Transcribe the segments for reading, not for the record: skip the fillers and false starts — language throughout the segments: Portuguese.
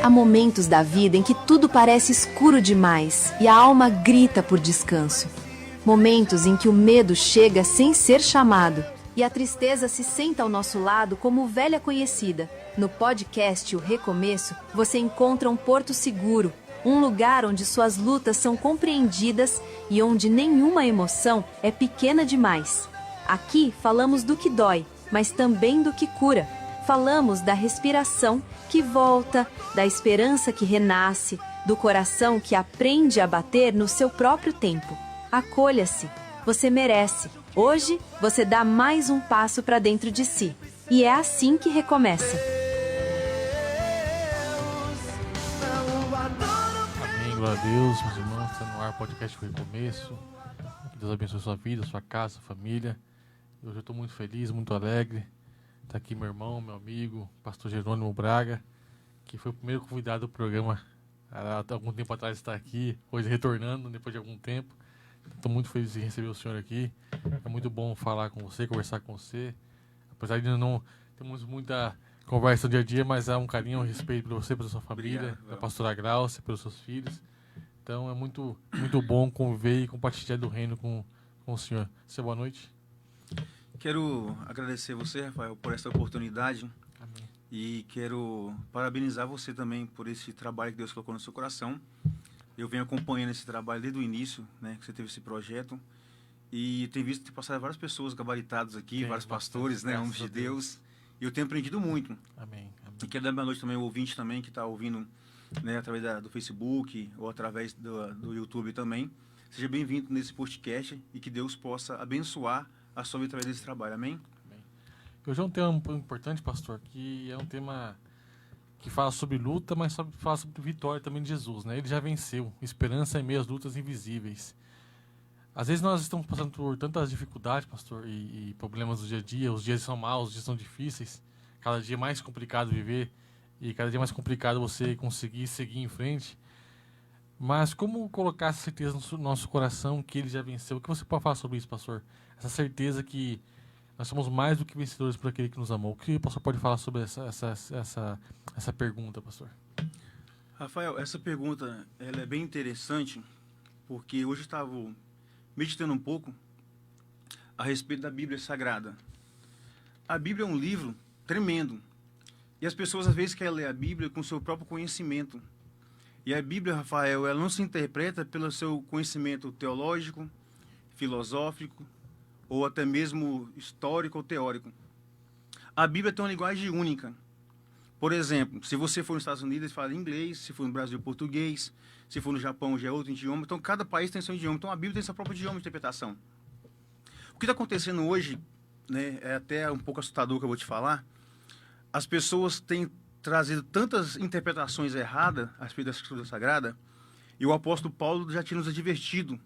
Há momentos da vida em que tudo parece escuro demais e a alma grita por descanso. Momentos em que o medo chega sem ser chamado e a tristeza se senta ao nosso lado como velha conhecida. No podcast O Recomeço, você encontra um porto seguro, um lugar onde suas lutas são compreendidas e onde nenhuma emoção é pequena demais. Aqui falamos do que dói, mas também do que cura. Falamos da respiração que volta, da esperança que renasce, do coração que aprende a bater no seu próprio tempo. Acolha-se, você merece. Hoje, você dá mais um passo para dentro de si. E é assim que recomeça. Amém, glória a Deus, meus irmãos. Está no ar o podcast O Recomeço. Que Deus abençoe sua vida, sua casa, sua família. Hoje eu estou muito feliz, muito alegre. Está aqui meu irmão, meu amigo, pastor Jerônimo Braga, que foi o primeiro convidado do programa há algum tempo atrás, está aqui, hoje retornando depois de algum tempo. Estou muito feliz de receber o senhor aqui. É muito bom falar com você, conversar com você. Apesar de não termos muita conversa no dia a dia, mas há um carinho, um respeito por você, pela sua família, pela pastora Glaucia, pelos seus filhos. Então é muito bom conviver e compartilhar do reino com o senhor. Seu boa noite. Quero agradecer você, Rafael, por essa oportunidade. Amém. E quero parabenizar você também por esse trabalho que Deus colocou no seu coração. Eu venho acompanhando esse trabalho desde o início, né, que você teve esse projeto. E tenho visto que passaram várias pessoas gabaritadas aqui, vários pastores, né, homens de Deus. E eu tenho aprendido muito. Amém. Amém. E quero dar boa noite também ao ouvinte também que está ouvindo, né, através do Facebook ou através do YouTube também. Seja bem-vindo nesse podcast e que Deus possa abençoar a sua vida através desse trabalho. Amém? Amém. Hoje é um tema importante, pastor, que é um tema que fala sobre luta, mas fala sobre vitória também de Jesus, né? Ele já venceu. Esperança em meio às lutas invisíveis. Às vezes nós estamos passando por tantas dificuldades, pastor, e problemas do dia a dia. Os dias são maus, os dias são difíceis. Cada dia é mais complicado viver e cada dia é mais complicado você conseguir seguir em frente. Mas como colocar essa certeza no nosso coração que ele já venceu? O que você pode falar sobre isso, pastor? Essa certeza que nós somos mais do que vencedores por aquele que nos amou. O que o pastor pode falar sobre essa pergunta, pastor? Rafael, essa pergunta ela é bem interessante, porque hoje eu estava meditando um pouco a respeito da Bíblia Sagrada. A Bíblia é um livro tremendo. E as pessoas às vezes querem ler a Bíblia com o seu próprio conhecimento. E a Bíblia, Rafael, ela não se interpreta pelo seu conhecimento teológico, filosófico, ou até mesmo histórico ou teórico. A Bíblia tem uma linguagem única. Por exemplo, se você for nos Estados Unidos, eles falam inglês, se for no Brasil, português, se for no Japão, já é outro idioma. Então, cada país tem seu idioma. Então, a Bíblia tem seu próprio idioma de interpretação. O que está acontecendo hoje, né, é até um pouco assustador que eu vou te falar. As pessoas têm trazido tantas interpretações erradas a respeito da Escritura Sagrada, e o apóstolo Paulo já tinha nos advertido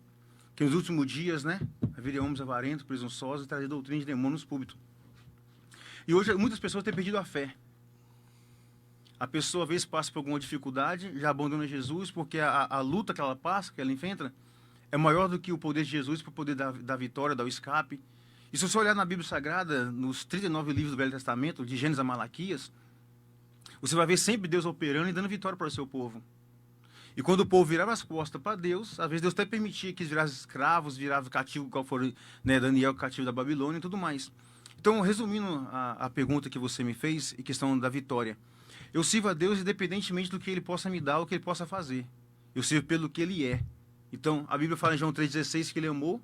que nos últimos dias, né, haveria homens avarentos, presunçosos e trazer doutrina de demônios púlpito. E hoje muitas pessoas têm perdido a fé. A pessoa às vezes passa por alguma dificuldade, já abandona Jesus, porque a luta que ela passa, que ela enfrenta, é maior do que o poder de Jesus para o poder da vitória, dar o escape. E se você olhar na Bíblia Sagrada, nos 39 livros do Velho Testamento, de Gênesis a Malaquias, você vai ver sempre Deus operando e dando vitória para o seu povo. E quando o povo virava as costas para Deus, às vezes Deus até permitia que eles virassem escravos, virassem cativo, qual for, né, Daniel, cativo da Babilônia e tudo mais. Então, resumindo a pergunta que você me fez, em questão da vitória. Eu sirvo a Deus independentemente do que Ele possa me dar, ou que Ele possa fazer. Eu sirvo pelo que Ele é. Então, a Bíblia fala em João 3,16 que Ele amou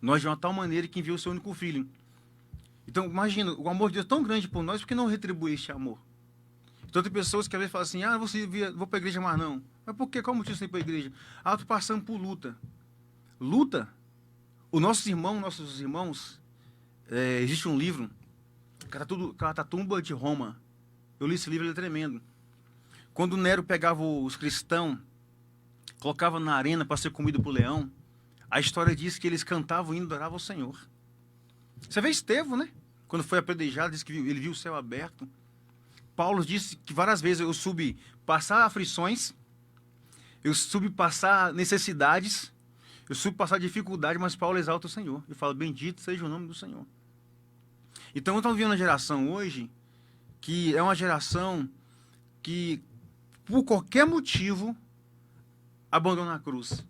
nós de uma tal maneira que enviou o seu único filho. Então, imagina, o amor de Deus é tão grande por nós, por que não retribuir este amor? Então, tem pessoas que às vezes falam assim, vou para a igreja mais não. Mas por quê? Qual o motivo de você ir para a igreja? Eu estou passando por luta. Luta? Os nossos irmãos, existe um livro, Catatumba de Roma. Eu li esse livro, ele é tremendo. Quando Nero pegava os cristãos, colocava na arena para ser comido por leão, a história diz que eles cantavam e adoravam ao Senhor. Você vê Estevão, né? Quando foi apedrejado, diz que ele viu o céu aberto. Paulo disse que várias vezes eu soube passar aflições, eu soube passar necessidades, eu soube passar dificuldade, mas Paulo exalta o Senhor. E fala, bendito seja o nome do Senhor. Então, eu estou vivendo uma geração hoje que é uma geração que por qualquer motivo, abandona a cruz.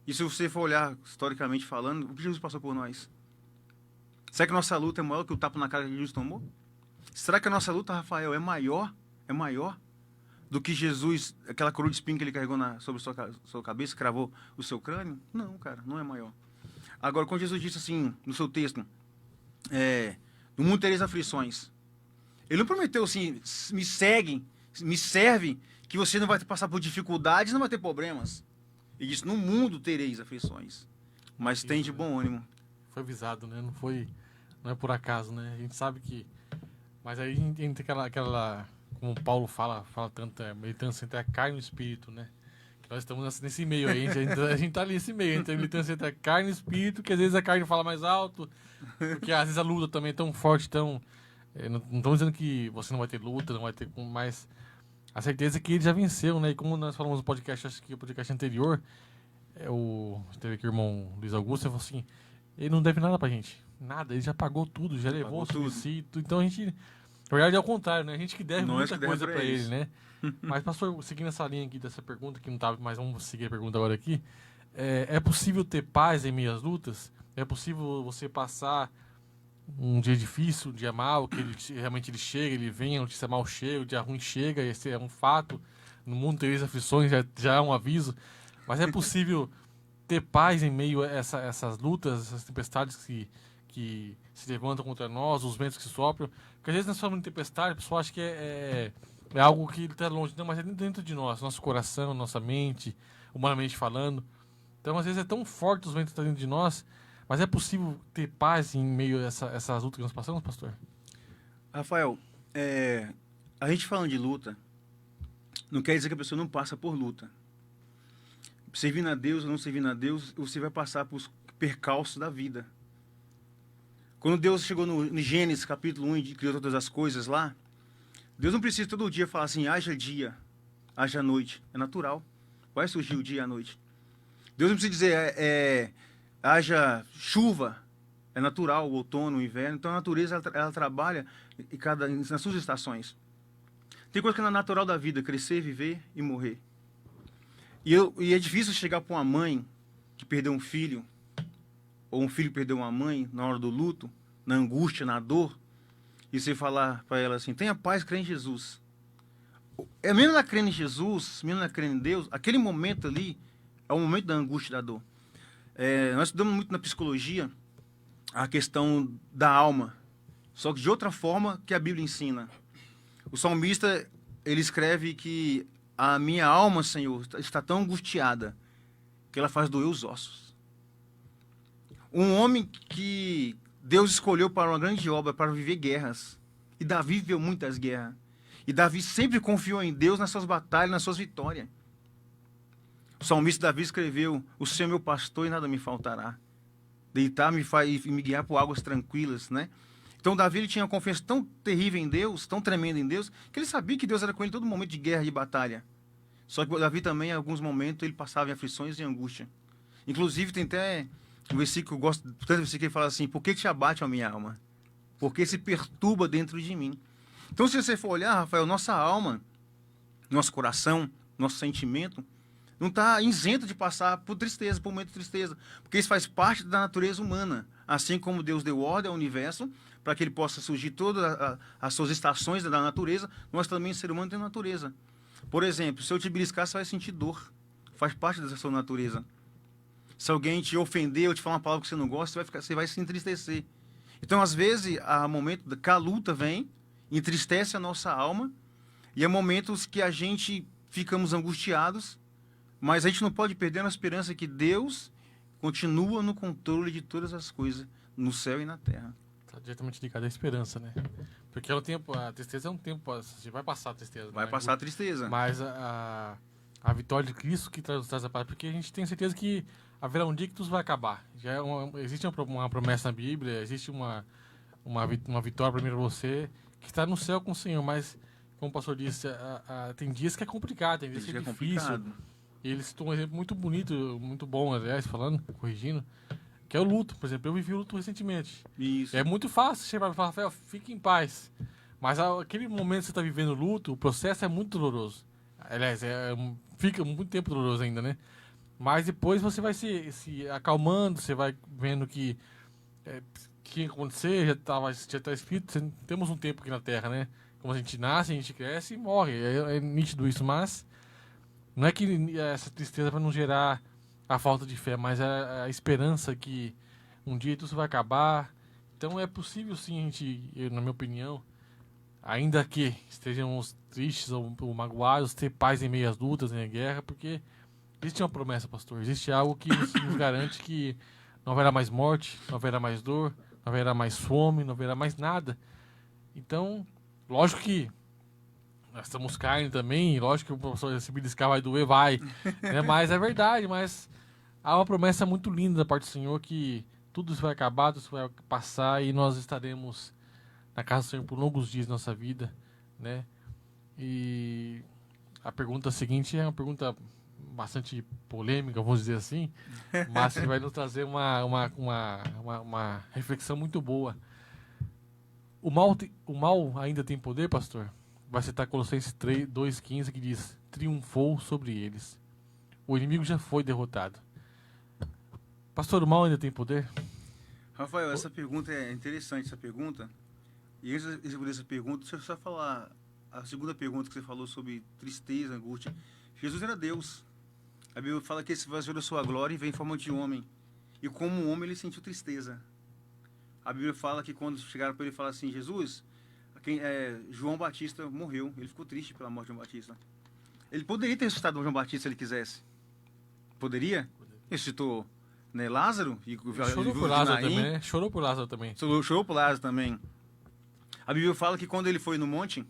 E se você for olhar historicamente falando, o que Jesus passou por nós? Será que a nossa luta é maior que o tapa na cara que Jesus tomou? Será que a nossa luta, Rafael, é maior do que Jesus, aquela coroa de espinho que ele carregou sobre a sua cabeça, cravou o seu crânio? Não, cara, não é maior. Agora, quando Jesus disse assim, no seu texto, no mundo tereis aflições, ele não prometeu assim, me serve, que você não vai passar por dificuldades, não vai ter problemas. Ele disse, no mundo tereis aflições, mas tem de bom ânimo. Foi avisado, né? Não é por acaso, né? A gente sabe que... Mas aí a gente tem aquela como o Paulo fala tanto, militância entre a carne e o espírito, né? Que nós estamos nesse meio aí, a gente tá ali nesse meio, entre a militância entre a carne e o espírito, que às vezes a carne fala mais alto, porque às vezes a luta também é tão forte, tão... Não estamos dizendo que você não vai ter luta, não vai ter... Mas a certeza é que ele já venceu, né? E como nós falamos no podcast, acho que o podcast anterior, teve aqui o irmão Luiz Augusto, ele falou assim, ele não deve nada pra gente. Nada, ele já pagou tudo, já levou o subsídio. Então a gente... Na verdade é ao contrário, né? A gente que deve muita coisa pra ele, né? Mas, pastor, seguindo essa linha aqui dessa pergunta, que não estava, mas vamos seguir a pergunta agora aqui. É possível ter paz em meio às lutas? É possível você passar um dia difícil, um dia mal, que realmente ele chega, ele vem, a notícia mal chega, o dia ruim chega, esse é um fato. No mundo tereis aflições, já é um aviso. Mas é possível ter paz em meio a essas lutas, essas tempestades que se levantam contra nós, os ventos que sopram? Porque às vezes nós falamos de tempestade, o pessoal acha que é algo que está longe. Não, mas é dentro de nós, nosso coração, nossa mente, humanamente falando. Então, às vezes, é tão forte os ventos que estão dentro de nós, mas é possível ter paz em meio a essas lutas que nós passamos, pastor? Rafael, a gente falando de luta, não quer dizer que a pessoa não passa por luta. Servindo a Deus ou não servindo a Deus, você vai passar por percalços da vida. Quando Deus chegou no Gênesis, capítulo 1, e criou todas as coisas lá, Deus não precisa todo dia falar assim, haja dia, haja noite. É natural. Vai surgir o dia e a noite. Deus não precisa dizer, haja chuva. É natural, o outono, o inverno. Então a natureza, ela trabalha nas suas estações. Tem coisa que é natural da vida, crescer, viver e morrer. E é difícil chegar para uma mãe que perdeu um filho, ou um filho perdeu uma mãe na hora do luto, na angústia, na dor, e você falar para ela assim, tenha paz, crê em Jesus. Mesmo ela crendo em Jesus, mesmo ela crendo em Deus, aquele momento ali é o momento da angústia e da dor. Nós estudamos muito na psicologia a questão da alma, só que de outra forma que a Bíblia ensina. O salmista, ele escreve que a minha alma, Senhor, está tão angustiada que ela faz doer os ossos. Um homem que Deus escolheu para uma grande obra, para viver guerras. E Davi viveu muitas guerras. E Davi sempre confiou em Deus nas suas batalhas, nas suas vitórias. O salmista Davi escreveu, o Senhor é meu pastor e nada me faltará. Deitar-me e me guiar por águas tranquilas, né? Então Davi ele tinha uma confiança tão terrível em Deus, tão tremenda em Deus, que ele sabia que Deus era com ele em todo momento de guerra e de batalha. Só que Davi também, em alguns momentos, ele passava em aflições e angústia. Inclusive, tem até um versículo que eu gosto, tanto versículo que ele fala assim, por que te abate a minha alma? Porque se perturba dentro de mim. Então, se você for olhar, Rafael, nossa alma, nosso coração, nosso sentimento, não está isento de passar por tristeza, por momento de tristeza. Porque isso faz parte da natureza humana. Assim como Deus deu ordem ao universo, para que ele possa surgir todas as suas estações da natureza, nós também, ser humano, temos natureza. Por exemplo, se eu te beliscar, você vai sentir dor. Faz parte dessa sua natureza. Se alguém te ofender ou te falar uma palavra que você não gosta, você vai se entristecer. Então, às vezes, há momentos que a luta vem, entristece a nossa alma, e há momentos que a gente ficamos angustiados, mas a gente não pode perder a esperança que Deus continua no controle de todas as coisas, no céu e na terra. Está diretamente ligado à esperança, né? Porque é um tempo, a tristeza é um tempo, você vai passar a tristeza. Vai passar a tristeza. Mas a vitória de Cristo que traz a paz, porque a gente tem certeza que haverá um dia que tudo vai acabar. Existe uma promessa na Bíblia, existe uma vitória para você, que está no céu com o Senhor, mas, como o pastor disse, tem dias que é complicado, tem dias que é difícil. Complicado. E eles citam um exemplo muito bonito, muito bom, aliás, corrigindo, que é o luto. Por exemplo, eu vivi o luto recentemente. Isso. É muito fácil chegar e falar, Rafael, fique em paz. Mas aquele momento que você está vivendo o luto, o processo é muito doloroso. Aliás, fica muito tempo doloroso ainda, né? Mas depois você vai se acalmando, você vai vendo que que ia acontecer, já tá escrito, temos um tempo aqui na Terra, né? Como a gente nasce, a gente cresce e morre. É nítido isso, mas não é que essa tristeza vai não gerar a falta de fé, mas a esperança que um dia tudo isso vai acabar. Então é possível sim a gente, na minha opinião, ainda que estejamos tristes ou magoados, ter paz em meio às lutas, em guerra, porque existe uma promessa, pastor. Existe algo que nos garante que não haverá mais morte, não haverá mais dor, não haverá mais fome, não haverá mais nada. Então, lógico que nós estamos carne também, lógico que o professor se beliscar vai doer, vai. Né? Mas é verdade, mas há uma promessa muito linda da parte do Senhor que tudo isso vai acabar, tudo isso vai passar e nós estaremos na casa do Senhor por longos dias da nossa vida, né? E a pergunta seguinte é uma pergunta bastante polêmica, vamos dizer assim, mas que vai nos trazer uma reflexão muito boa. O mal ainda tem poder, pastor? Vai citar Colossenses 2,15 que diz: triunfou sobre eles. O inimigo já foi derrotado. Pastor, o mal ainda tem poder? Rafael, essa pergunta é interessante, essa pergunta. E antes de responder essa pergunta, deixa eu só falar a segunda pergunta que você falou sobre tristeza, angústia. Jesus era Deus. A Bíblia fala que ele se esvaziou da sua glória e veio em forma de homem. E como homem ele sentiu tristeza. A Bíblia fala que quando chegaram para ele e falaram assim, Jesus, João Batista morreu. Ele ficou triste pela morte de João Batista. Ele poderia ter ressuscitado João Batista se ele quisesse. Poderia? Ressuscitou, né, Lázaro. E chorou por Lázaro também, né? Chorou por Lázaro também. Chorou por Lázaro também. A Bíblia fala que quando ele foi no monte,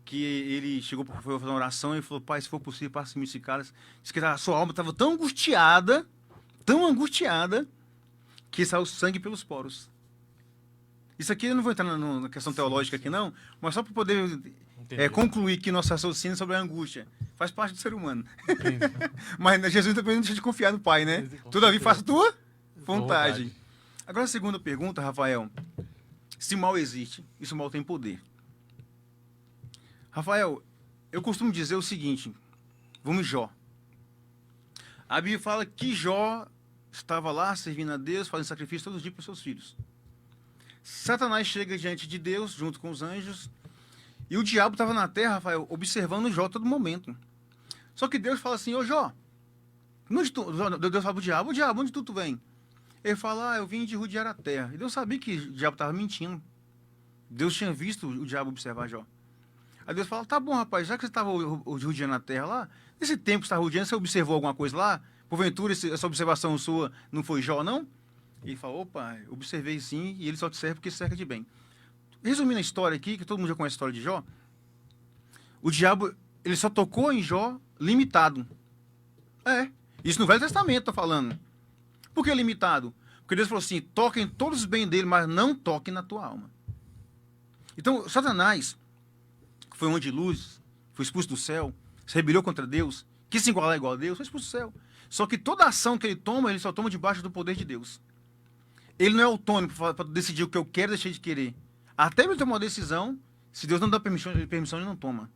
que ele chegou para fazer uma oração e falou, Pai, se for possível, passe-me esse cálice. Diz que a sua alma estava tão angustiada, que saiu sangue pelos poros. Isso aqui eu não vou entrar na questão teológica aqui não, mas só para poder concluir que nosso raciocínio sobre a angústia faz parte do ser humano. Mas Jesus também não deixa de confiar no Pai, né? Todavia, faça a tua vontade. Agora a segunda pergunta, Rafael. Se mal existe, e se o mal tem poder? Rafael, eu costumo dizer o seguinte, vamos em Jó. A Bíblia fala que Jó estava lá servindo a Deus, fazendo sacrifício todos os dias para os seus filhos. Satanás chega diante de Deus, junto com os anjos, e o diabo estava na terra, Rafael, observando Jó a todo momento. Só que Deus fala assim, ô Jó, Deus fala pro diabo, onde tu vem? Ele fala, eu vim de rodear a terra. E Deus sabia que o diabo estava mentindo. Deus tinha visto o diabo observar Jó. Aí Deus fala, tá bom, rapaz, já que você estava rodeando a terra lá, nesse tempo que você estava rodeando, você observou alguma coisa lá? Porventura, essa observação sua não foi Jó, não? E ele fala, opa, observei sim, e ele só te serve porque cerca de bem. Resumindo a história aqui, que todo mundo já conhece a história de Jó, o diabo, ele só tocou em Jó limitado. Isso no Velho Testamento tá falando. Por que limitado? Porque Deus falou assim, toquem todos os bens dele, mas não toquem na tua alma. Então, Satanás, que foi um anjo de luz, foi expulso do céu, se rebelou contra Deus, quis se igualar igual a Deus, foi expulso do céu. Só que toda ação que ele toma, ele só toma debaixo do poder de Deus. Ele não é autônomo para decidir o que eu quero e deixar de querer. Até ele tomar uma decisão, se Deus não dá permissão, ele não toma.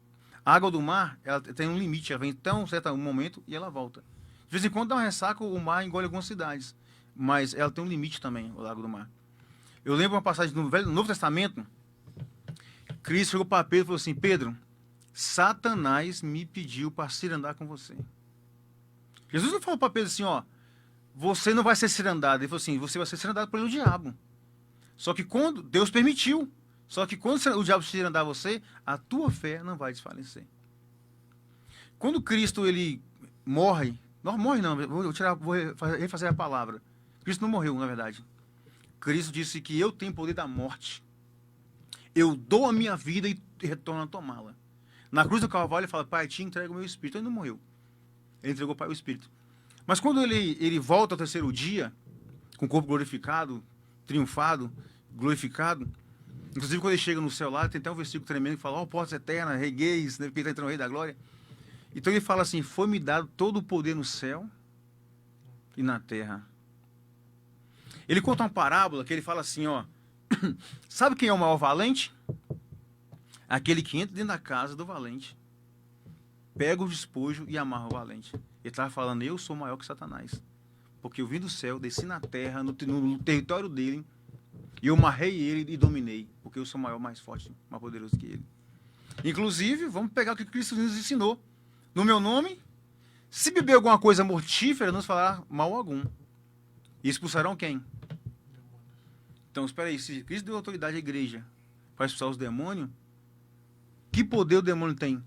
A água do mar, ela tem um limite, ela vem até um certo momento e ela volta. De vez em quando dá um ressaca, o mar engole algumas cidades. Mas ela tem um limite também, o lago do mar. Eu lembro uma passagem no Novo Testamento, Cristo chegou para Pedro e falou assim, Pedro, Satanás me pediu para cirandar com você. Jesus não falou para Pedro assim, ó, você não vai ser cirandado. Ele falou assim, você vai ser cirandado pelo diabo. Só que quando Deus permitiu, só que quando o diabo cirandar você, a tua fé não vai desfalecer. Quando Cristo ele morre, não morre não, vou refazer a palavra. Cristo não morreu, na verdade. Cristo disse que eu tenho poder da morte. Eu dou a minha vida e retorno a tomá-la. Na cruz do Calvário ele fala, Pai, te entrego o meu espírito. Ele não morreu. Ele entregou ao Pai o espírito. Mas quando ele volta ao terceiro dia, com o corpo glorificado, triunfado, glorificado, inclusive quando ele chega no céu lá, tem até um versículo tremendo que fala, ó, portas eternas, regueis, né, porque ele está entrando no Rei da Glória. Então ele fala assim, foi-me dado todo o poder no céu e na terra. Ele conta uma parábola que ele fala assim, ó, sabe quem é o maior valente? Aquele que entra dentro da casa do valente. pega o despojo e amarra o valente. Ele estava falando, eu sou maior que Satanás. Porque eu vim do céu, desci na terra, no território dele, e eu amarrei ele e dominei. Porque eu sou maior, mais forte, mais poderoso que ele. Inclusive, vamos pegar o que Cristo nos ensinou. No meu nome, se beber alguma coisa mortífera, não se falará mal algum. E expulsarão quem? Então, espera aí, se Cristo deu autoridade à igreja para expulsar os demônios, que poder o demônio tem?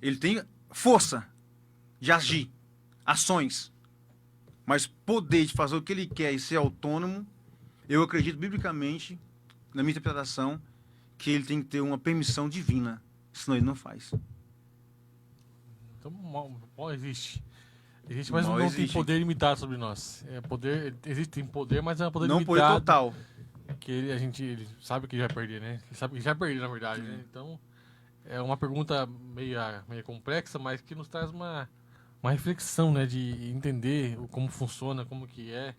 Ele tem força de agir, ações, mas poder de fazer o que ele quer e ser autônomo, eu acredito biblicamente, na minha interpretação, que ele tem que ter uma permissão divina, senão ele não faz. Então, mal existe. Existe, mas Mal não existe. tem poder limitado sobre nós. Existe poder, mas é um poder Não poder limitado. total. Que ele sabe que vai perder, né? Ele sabe que já perdeu, na verdade, né? Então, é uma pergunta meio complexa, mas que nos traz uma reflexão, né? De entender como funciona, como que é.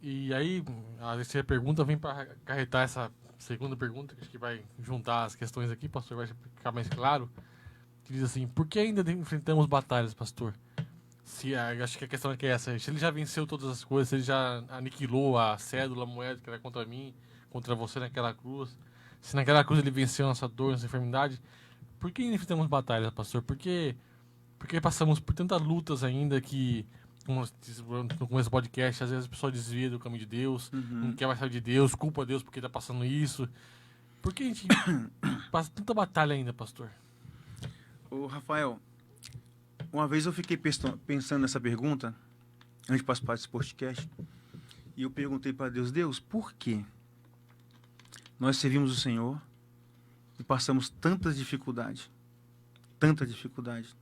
E aí, a terceira pergunta vem para acarretar essa segunda pergunta, que acho que vai juntar as questões aqui, pastor, vai ficar mais claro. Que diz assim, por que ainda enfrentamos batalhas, pastor? Acho que a questão é que é essa. Se ele já venceu todas as coisas, se ele já aniquilou a cédula, a moeda que era contra mim, contra você naquela cruz, se naquela cruz ele venceu nossa dor, nossa enfermidade, por que ainda enfrentamos batalhas, pastor? Por que passamos por tantas lutas ainda que, como no começo do podcast, às vezes a pessoa desvia do caminho de Deus, não quer mais saber de Deus, culpa Deus porque está passando isso. Por que a gente passa tanta batalha ainda, pastor? Ô, Rafael, uma vez eu fiquei pensando nessa pergunta, antes de participar desse podcast, e eu perguntei para Deus, Deus, por que nós servimos o Senhor e passamos tanta dificuldade? Tanta dificuldade.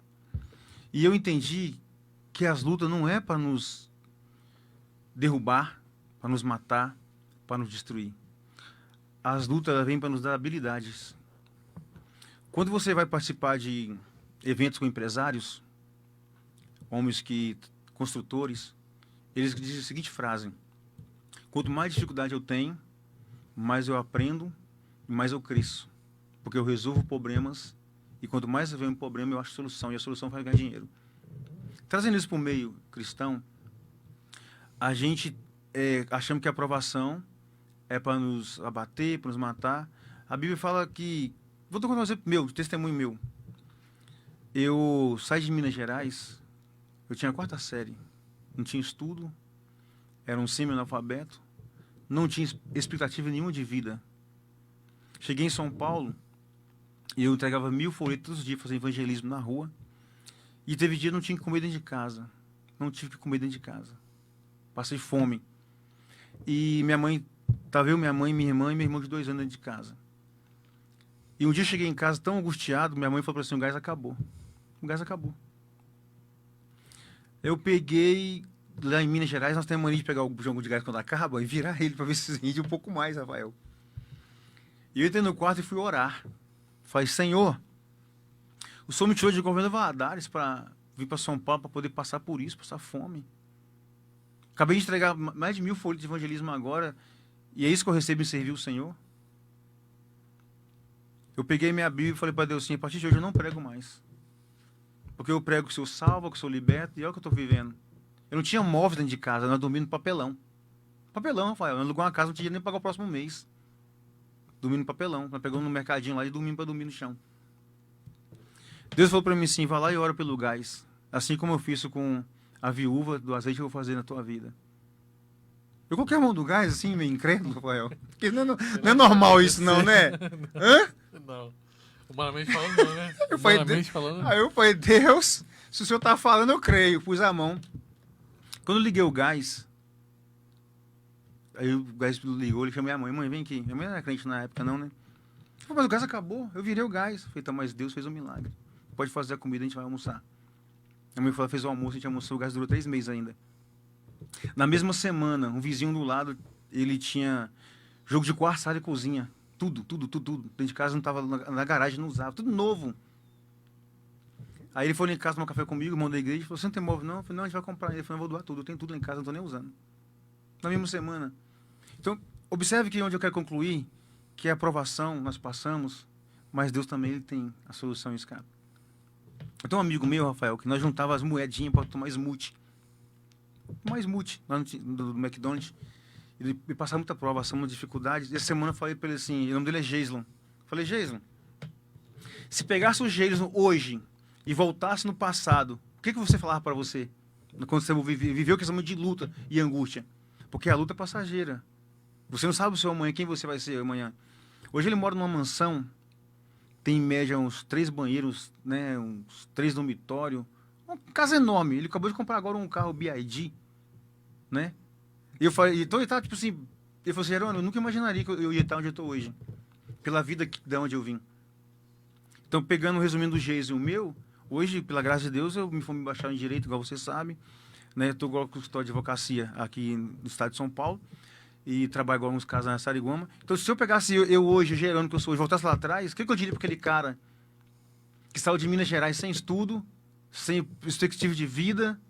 E eu entendi que as lutas não é para nos derrubar, para nos matar, para nos destruir. As lutas vêm para nos dar habilidades. Quando você vai participar de eventos com empresários, homens construtores, eles dizem a seguinte frase: quanto mais dificuldade eu tenho, mais eu aprendo e mais eu cresço. Porque eu resolvo problemas e quanto mais eu vejo um problema, eu acho solução. E a solução faz ganhar dinheiro. Trazendo isso para o meio cristão, a gente achamos que a aprovação é para nos abater, para nos matar. A Bíblia fala que... Vou contar um exemplo meu, testemunho meu. Eu saí de Minas Gerais, eu tinha a 4ª série, não tinha estudo, era um semi-analfabeto, não tinha expectativa nenhuma de vida. Cheguei em São Paulo e eu entregava 1000 folhetos todos os dias, fazendo evangelismo na rua. E teve dia que não tinha que comer dentro de casa. Não tive que comer dentro de casa. Passei fome. E minha mãe, estava eu, minha mãe, minha irmã e meu irmão de 2 anos dentro de casa. E um dia eu cheguei em casa tão angustiado, minha mãe falou assim, o gás acabou. O gás acabou. Eu peguei, lá em Minas Gerais, nós temos a mania de pegar o jogo de gás quando acaba e virar ele para ver se rende um pouco mais, Rafael. E eu entrei no quarto e fui orar. Falei, Senhor, o Senhor me tirou de governo Valadares para vir para São Paulo para poder passar por isso, passar fome. Acabei de entregar mais de 1000 folhas de evangelismo agora e é isso que eu recebo em servir o Senhor. Eu peguei minha Bíblia e falei para Deus assim, a partir de hoje eu não prego mais. Porque eu prego que o Senhor salva, que o Senhor liberta, e é o que eu estou vivendo. Eu não tinha móvel dentro de casa, nós dormíamos no papelão. Papelão, Rafael. Eu alugou uma casa, não tinha nem para pagar o próximo mês. Dormindo no papelão. Nós pegamos no mercadinho lá e dormimos para dormir no chão. Deus falou para mim assim, vai lá e ora pelo gás. Assim como eu fiz com a viúva do azeite que eu vou fazer na tua vida. Eu coloquei a mão do gás assim, meio incrédulo, Rafael. Porque não é normal isso não, né? Hã? Não. Humanamente falando, não, né? Humanamente falando. Aí eu falei, Deus, se o senhor tá falando, eu creio. Pus a mão. Quando eu liguei o gás, aí o gás ligou, ele chamou minha mãe. Mãe, vem aqui. Minha mãe não era crente na época, não, né? Eu falei, mas o gás acabou. Eu virei o gás. Eu falei, tá, mas Deus fez um milagre. Pode fazer a comida, a gente vai almoçar. A minha mãe fez o almoço, a gente almoçou, o gás durou 3 meses ainda. Na mesma semana, um vizinho do lado, ele tinha jogo de quarto, sala e cozinha. Tudo. Dentro de casa não estava na garagem, não usava. Tudo novo. Aí ele foi lá em casa tomar café comigo, irmão da igreja, falou, você não tem móvel não? Eu falei, não, a gente vai comprar. Ele falou, eu vou doar tudo, eu tenho tudo lá em casa, não estou nem usando. Na mesma semana. Então, observe que onde eu quero concluir, que a aprovação nós passamos, mas Deus também ele tem a solução e escape. Eu tenho um amigo meu, Rafael, que nós juntava as moedinhas para tomar smoothie. Tomar smoothie lá do McDonald's. Ele me passava muita prova, passava muita dificuldade. E essa semana eu falei para ele assim, o nome dele é Geislon. Falei, Geislon, se pegasse o Geislon hoje e voltasse no passado, o que você falava para você? Quando você viveu questão de luta e angústia. Porque a luta é passageira. Você não sabe o seu amanhã, quem você vai ser amanhã. Hoje ele mora numa mansão, tem em média uns 3 banheiros, né, uns 3 dormitórios. Uma casa enorme. Ele acabou de comprar agora um carro BYD, né? E eu falei, então ele tá tipo assim, ele falou assim, Jerônimo, eu nunca imaginaria que eu ia estar onde eu estou hoje. Pela vida de onde eu vim. Então, pegando, resumindo o Geis e o meu, hoje, pela graça de Deus, eu me formei bacharel em Direito, igual você sabe. Né? Estou agora com o escritório de advocacia aqui no estado de São Paulo. E trabalho agora nos casos na Sariguama. Então, se eu pegasse eu hoje, o Jerônimo que eu sou hoje, voltasse lá atrás, o que eu diria para aquele cara que saiu de Minas Gerais sem estudo, sem perspectiva de vida?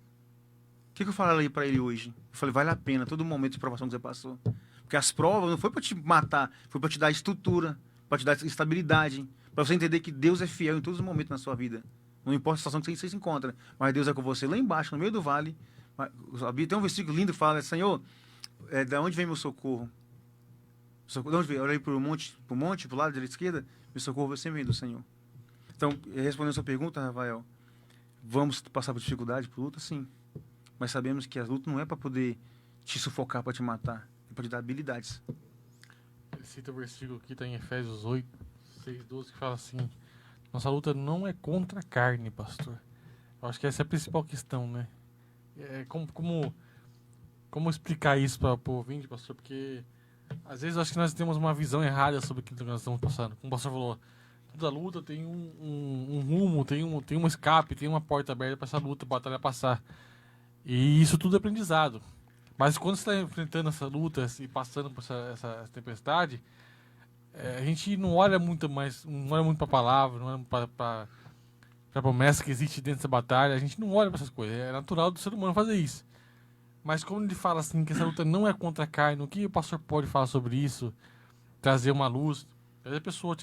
O que eu falaria para ele hoje? Eu falei, vale a pena todo momento de provação que você passou. Porque as provas não foi para te matar, foi para te dar estrutura, para te dar estabilidade, para você entender que Deus é fiel em todos os momentos na sua vida. Não importa a situação que você se encontra, mas Deus é com você lá embaixo, no meio do vale. Tem um versículo lindo que fala, Senhor, da onde vem meu socorro? De onde vem? Eu olhei para o monte, para o lado da esquerda, meu socorro sempre vem do Senhor. Então, respondendo a sua pergunta, Rafael, vamos passar por dificuldade, por luta? Sim. Mas sabemos que a luta não é para poder te sufocar, para te matar, é para te dar habilidades. Ele cita o versículo que está em Efésios 8, 6, 12, que fala assim, nossa luta não é contra a carne, pastor. Eu acho que essa é a principal questão, né? Como explicar isso para o ouvinte, pastor? Porque às vezes eu acho que nós temos uma visão errada sobre aquilo que nós estamos passando. Como o pastor falou, toda luta tem um rumo, tem um escape, tem uma porta aberta para essa luta, para batalha passar. E isso tudo é aprendizado. Mas quando você está enfrentando essa luta e passando por essa tempestade, a gente não olha muito para a palavra, não olha para a promessa que existe dentro dessa batalha. A gente não olha para essas coisas. É natural do ser humano fazer isso. Mas quando ele fala assim que essa luta não é contra a carne, o que o pastor pode falar sobre isso? Trazer uma luz. Às vezes a pessoa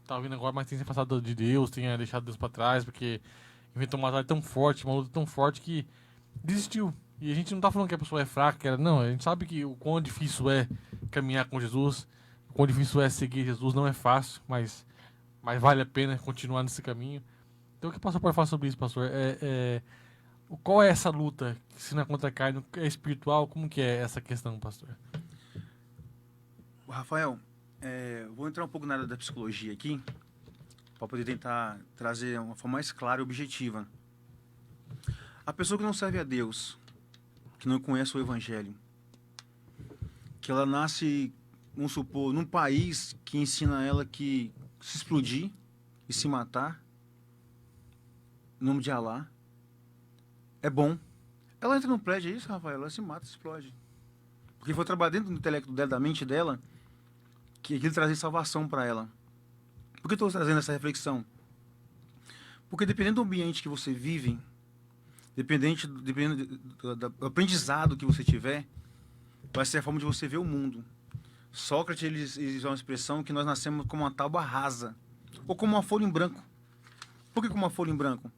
tá ouvindo agora, mas tem se afastado de Deus, tinha deixado Deus para trás, porque inventou uma batalha tão forte, uma luta tão forte que desistiu. E a gente não tá falando que a pessoa é fraca, não. A gente sabe que o quão difícil é caminhar com Jesus, o quão difícil é seguir Jesus. Não é fácil, mas vale a pena continuar nesse caminho. Então o que o pastor pode falar sobre isso, pastor? Qual é essa luta? Se não é contra a carne, é espiritual? Como que é essa questão, pastor? Rafael, vou entrar um pouco na área da psicologia aqui, para poder tentar trazer uma forma mais clara e objetiva. A pessoa que não serve a Deus, que não conhece o Evangelho, que ela nasce, vamos supor, num país que ensina ela que se explodir e se matar, em nome de Alá, é bom. Ela entra no prédio, é isso, Rafael, ela se mata, se explode. Porque foi trabalhar dentro do intelecto dela, da mente dela, que aquilo trazia salvação para ela. Por que eu estou trazendo essa reflexão? Porque dependendo do ambiente que você vive, dependendo do aprendizado que você tiver, vai ser a forma de você ver o mundo. Sócrates, ele usou uma expressão que nós nascemos como uma tábua rasa, ou como uma folha em branco. Por que como uma folha em branco?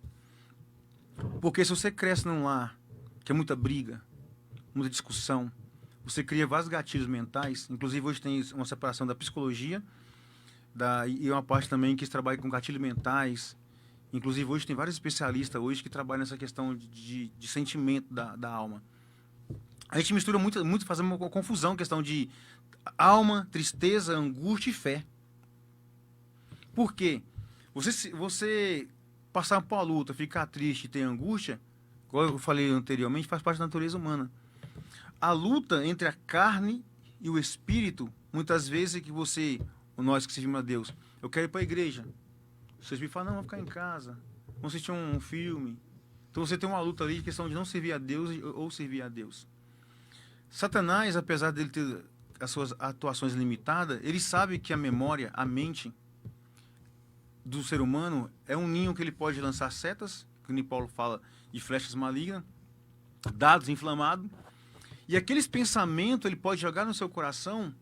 Porque se você cresce num lar que é muita briga, muita discussão, você cria vários gatilhos mentais, inclusive hoje tem uma separação da psicologia e uma parte também que trabalha com gatilhos mentais. Inclusive hoje tem vários especialistas hoje que trabalham nessa questão de sentimento da alma. A gente mistura muito fazendo uma confusão, questão de alma, tristeza, angústia e fé. Por quê? Você passar por uma luta, ficar triste e ter angústia, como eu falei anteriormente, faz parte da natureza humana. A luta entre a carne e o espírito, muitas vezes é que nós que servimos a Deus, eu quero ir para a igreja. Vocês me falam, não, vamos ficar em casa, vamos assistir um filme. Então você tem uma luta ali de questão de não servir a Deus ou servir a Deus. Satanás, apesar dele ter as suas atuações limitadas, ele sabe que a memória, a mente do ser humano é um ninho que ele pode lançar setas, que o Paulo fala de flechas malignas, dados inflamados, e aqueles pensamentos ele pode jogar no seu coração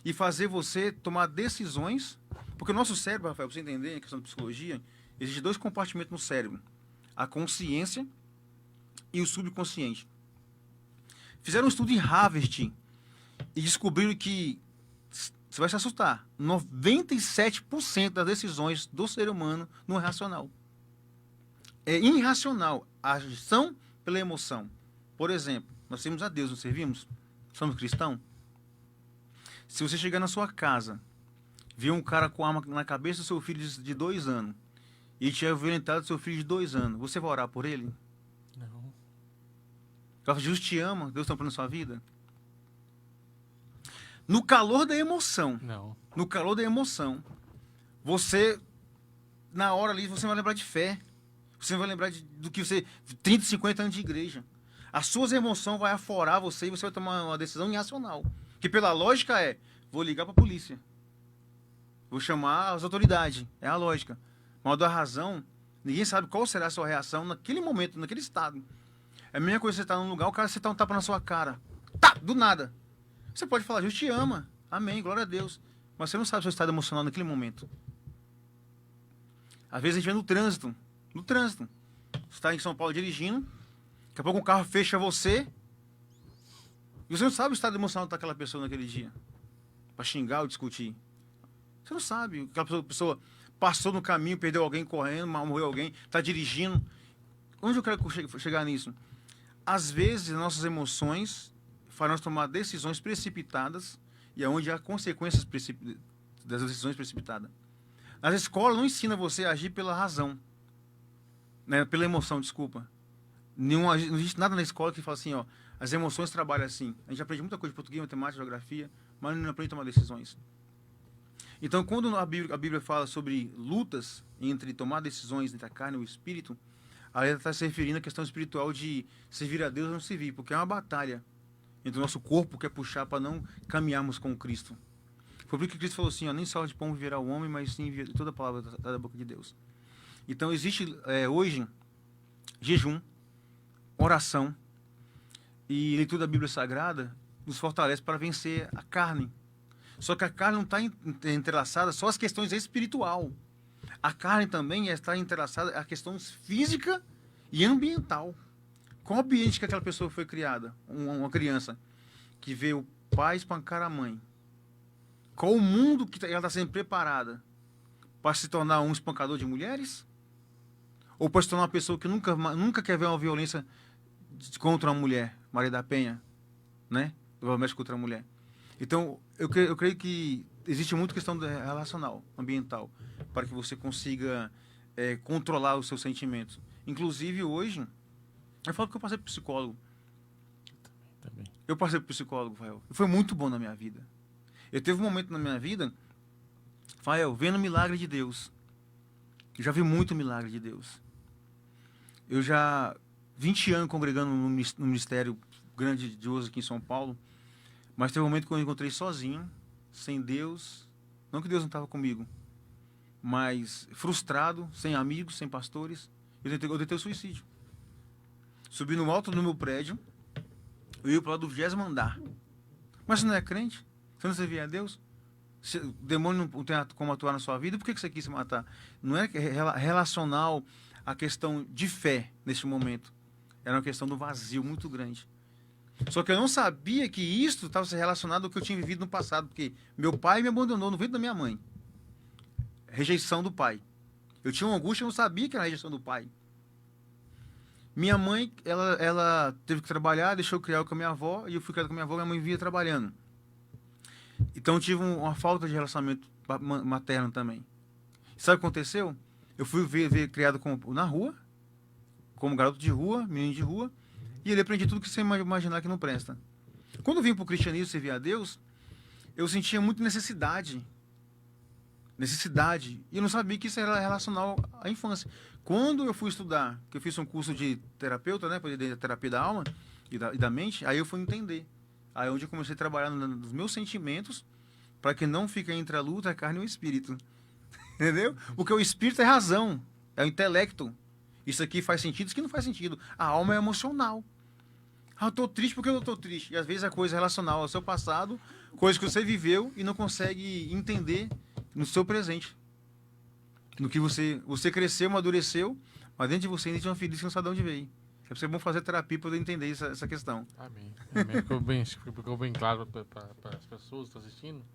e fazer você tomar decisões, porque o nosso cérebro, Rafael, para você entender a questão da psicologia, Existem dois compartimentos no cérebro: a consciência e o subconsciente. Fizeram um estudo em Harvard e descobriram que, você vai se assustar, 97% das decisões do ser humano não é racional. É irracional. A ação pela emoção. Por exemplo, nós servimos a Deus, não servimos? Somos cristãos? Se você chegar na sua casa, ver um cara com arma na cabeça do seu filho de 2 anos e tiver violentado seu filho de 2 anos, você vai orar por ele? Não. Jesus te ama, Deus está amando a sua vida? No calor da emoção, Não. no calor da emoção, você, na hora ali, você vai lembrar de fé. Você vai lembrar do que você... 30, 50 anos de igreja. As suas emoções vão aforar você e você vai tomar uma decisão irracional. Que pela lógica é, vou ligar para a polícia. Vou chamar as autoridades. É a lógica. Mas da razão, ninguém sabe qual será a sua reação naquele momento, naquele estado. É a mesma coisa que você estar num lugar, o cara acertar um tapa na sua cara. Tá, do nada. Você pode falar, Deus te ama. Amém, glória a Deus. Mas você não sabe o seu estado emocional naquele momento. Às vezes a gente vê no trânsito. No trânsito. Você está em São Paulo dirigindo, daqui a pouco um carro fecha você e você não sabe o estado emocional daquela pessoa naquele dia. Para xingar ou discutir. Você não sabe. Aquela pessoa passou no caminho, perdeu alguém correndo, morreu alguém, está dirigindo. Onde eu quero chegar nisso? Às vezes, nossas emoções farão nós tomar decisões precipitadas e é onde há consequências das decisões precipitadas. As escolas não ensinam você a agir pela razão. Né, pela emoção, desculpa. Não existe nada na escola que fala assim, ó, as emoções trabalham assim. A gente aprende muita coisa de português, matemática, geografia, mas não aprende a tomar decisões. Então, quando a Bíblia fala sobre lutas entre tomar decisões entre a carne e o espírito, ela está se referindo à questão espiritual de servir a Deus ou não servir, porque é uma batalha entre o nosso corpo que é puxar para não caminharmos com Cristo. Foi por isso que Cristo falou assim, ó, nem só de pão viverá o homem, mas sim toda a palavra da boca de Deus. Então, existe hoje jejum, oração e leitura da Bíblia Sagrada nos fortalece para vencer a carne. Só que a carne não está entrelaçada só às questões espiritual. A carne também está entrelaçada à questão física e ambiental. Qual ambiente que aquela pessoa foi criada? Uma criança que vê o pai espancar a mãe. Qual o mundo que ela está sendo preparada para se tornar um espancador de mulheres? Ou para se tornar uma pessoa que nunca quer ver uma violência contra uma mulher, Maria da Penha, né? Violência contra a mulher. Então, eu creio que existe muita questão relacional, ambiental, para que você consiga controlar os seus sentimentos. Inclusive, hoje, eu falo que eu passei por psicólogo. Também. Eu passei por psicólogo, Rafael. Foi muito bom na minha vida. Eu teve um momento na minha vida, Rafael, vendo o milagre de Deus. Eu já vi muito milagre de Deus. Eu já 20 anos congregando no ministério grandioso aqui em São Paulo, mas teve um momento que eu me encontrei sozinho, sem Deus, não que Deus não estava comigo, mas frustrado, sem amigos, sem pastores, eu tentei o suicídio. Subi no alto do meu prédio, eu ia para lá do 20º andar. Mas você não é crente? Você não servia a Deus? O demônio não tem como atuar na sua vida, por que você quis se matar? Não é relacional à questão de fé neste momento. Era uma questão do vazio muito grande. Só que eu não sabia que isso estava relacionado ao que eu tinha vivido no passado, porque meu pai me abandonou no ventre da minha mãe. Rejeição do pai. Eu tinha uma angústia, eu não sabia que era a rejeição do pai. Minha mãe, ela teve que trabalhar, deixou eu criar com a minha avó, e eu fui criado com a minha avó, minha mãe via trabalhando. Então eu tive uma falta de relacionamento materno também. Sabe o que aconteceu? Eu fui ver criado na rua, como garoto de rua, menino de rua, e ele aprendi tudo que você imaginar que não presta. Quando eu vim para o cristianismo, servir a Deus, eu sentia muita necessidade. E eu não sabia que isso era relacional à infância. Quando eu fui estudar, que eu fiz um curso de terapeuta, né, de terapia da alma e da mente, aí eu fui entender. Aí é onde eu comecei a trabalhar nos meus sentimentos, para que não fique entre a luta, a carne e o espírito. Entendeu? Porque o espírito é razão, é o intelecto. Isso aqui faz sentido, isso aqui não faz sentido. A alma é emocional. Ah, eu estou triste porque eu estou triste. E às vezes a coisa é relacional ao seu passado, coisa que você viveu e não consegue entender no seu presente. No que você cresceu, amadureceu, mas dentro de você ainda tinha uma ferida que não sabe de onde veio. É pra ser bom fazer terapia para poder entender essa questão. Amém. Amém. Ficou bem claro para as pessoas que estão assistindo.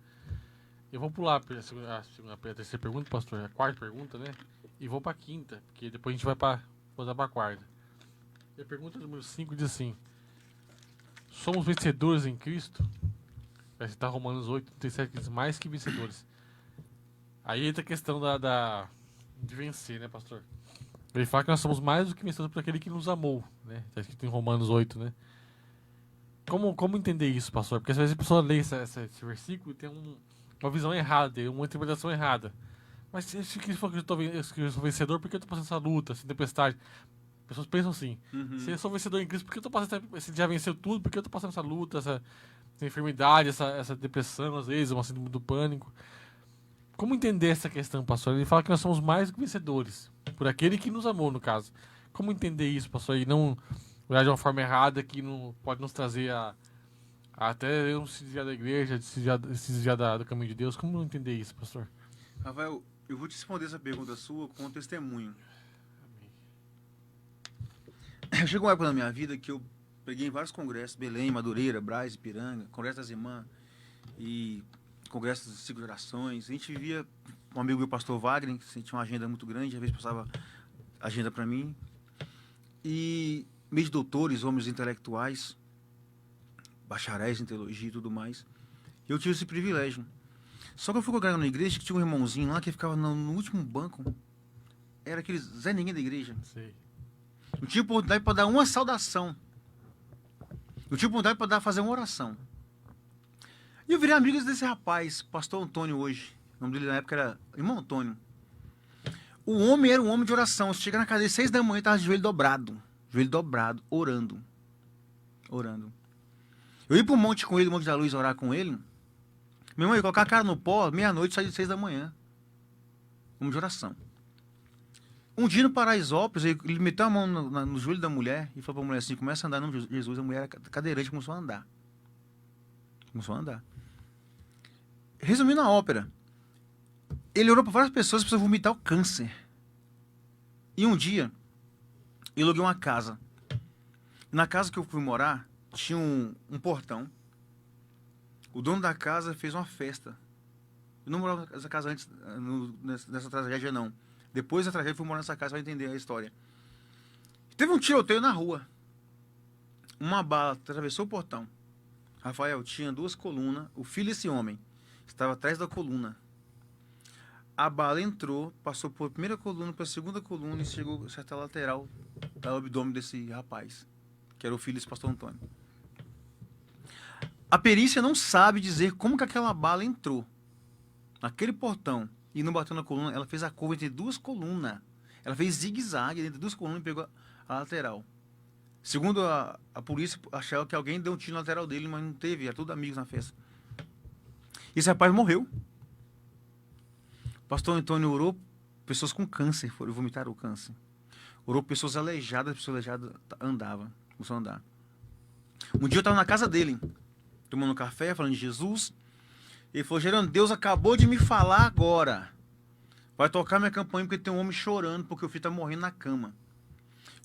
Eu vou pular a terceira pergunta, pastor, a quarta pergunta, né? E vou para a quinta, porque depois a gente vai voltar para a quarta. E a pergunta número 5 diz assim: somos vencedores em Cristo? Vai citar Romanos 8:37, que diz mais que vencedores. Aí entra a questão de vencer, né, pastor? Ele fala que nós somos mais do que vencedores por aquele que nos amou, né? Está escrito em Romanos 8, né? Como entender isso, pastor? Porque às vezes a pessoa lê esse versículo e tem uma visão errada, uma interpretação errada. Mas se eu sou vencedor, por que eu estou passando essa luta, essa tempestade? As pessoas pensam assim: se eu sou vencedor em Cristo, por que eu estou passando se já venceu tudo, por que eu estou passando essa luta, essa enfermidade, essa depressão, às vezes, uma síndrome do pânico? Como entender essa questão, pastor? Ele fala que nós somos mais do que vencedores, por aquele que nos amou, no caso. Como entender isso, pastor? E não olhar de uma forma errada que não pode nos trazer até eu se desviar da igreja, se desviar do caminho de Deus. Como entender isso, pastor? Rafael, eu vou te responder essa pergunta sua com um testemunho. Chegou uma época na minha vida que eu peguei em vários congressos, Belém, Madureira, Brás, Ipiranga, Congresso das Irmãs e Congresso das 5 Gerações. A gente via um amigo meu, pastor Wagner, que tinha uma agenda muito grande, às vezes passava agenda para mim. E meio de doutores, homens intelectuais, bacharéis em teologia e tudo mais. Eu tive esse privilégio. Só que eu fui congregar na igreja que tinha um irmãozinho lá que ficava no último banco. Era aquele Zé Ninguém da igreja. Sei. Não tinha oportunidade para dar uma saudação. Não tinha oportunidade para fazer uma oração. E eu virei amigo desse rapaz, pastor Antônio hoje. O nome dele na época era irmão Antônio. O homem era um homem de oração. Se chegar na casa dele 6 da manhã, estava de joelho dobrado, orando. Eu ia para o monte com ele, o Monte da Luz, orar com ele. Meu irmão, ia colocar a cara no pó, meia-noite, sair de 6 da manhã. Homem de oração. Um dia no Paraisópolis, ele meteu a mão no joelho da mulher e falou para a mulher assim: começa a andar no nome de Jesus. A mulher era cadeirante, começou a andar. Resumindo a ópera, ele orou para várias pessoas para vomitar o câncer. E um dia, eu aluguei uma casa. Na casa que eu fui morar, tinha um portão. O dono da casa fez uma festa. Eu não morava nessa casa antes, nessa tragédia, não. Depois da tragédia, eu fui morar nessa casa para entender a história. Teve um tiroteio na rua. Uma bala atravessou o portão. Rafael, tinha 2 colunas. O filho desse homem estava atrás da coluna. A bala entrou, passou por primeira coluna, para a segunda coluna e chegou a certa lateral do abdômen desse rapaz, que era o filho desse pastor Antônio. A perícia não sabe dizer como que aquela bala entrou naquele portão e não bateu na coluna. Ela fez a curva entre 2 colunas. Ela fez zigue-zague entre 2 colunas e pegou a lateral. Segundo a polícia, achava que alguém deu um tiro na lateral dele, mas não teve. Era tudo amigos na festa. Esse rapaz morreu. O pastor Antônio orou pessoas com câncer, foram vomitar o câncer. Orou pessoas aleijadas, andavam, começou a andar. Um dia eu estava na casa dele, tomando café, falando de Jesus. Ele falou: Gerando, Deus acabou de me falar agora. Vai tocar minha campanha porque tem um homem chorando porque o filho está morrendo na cama.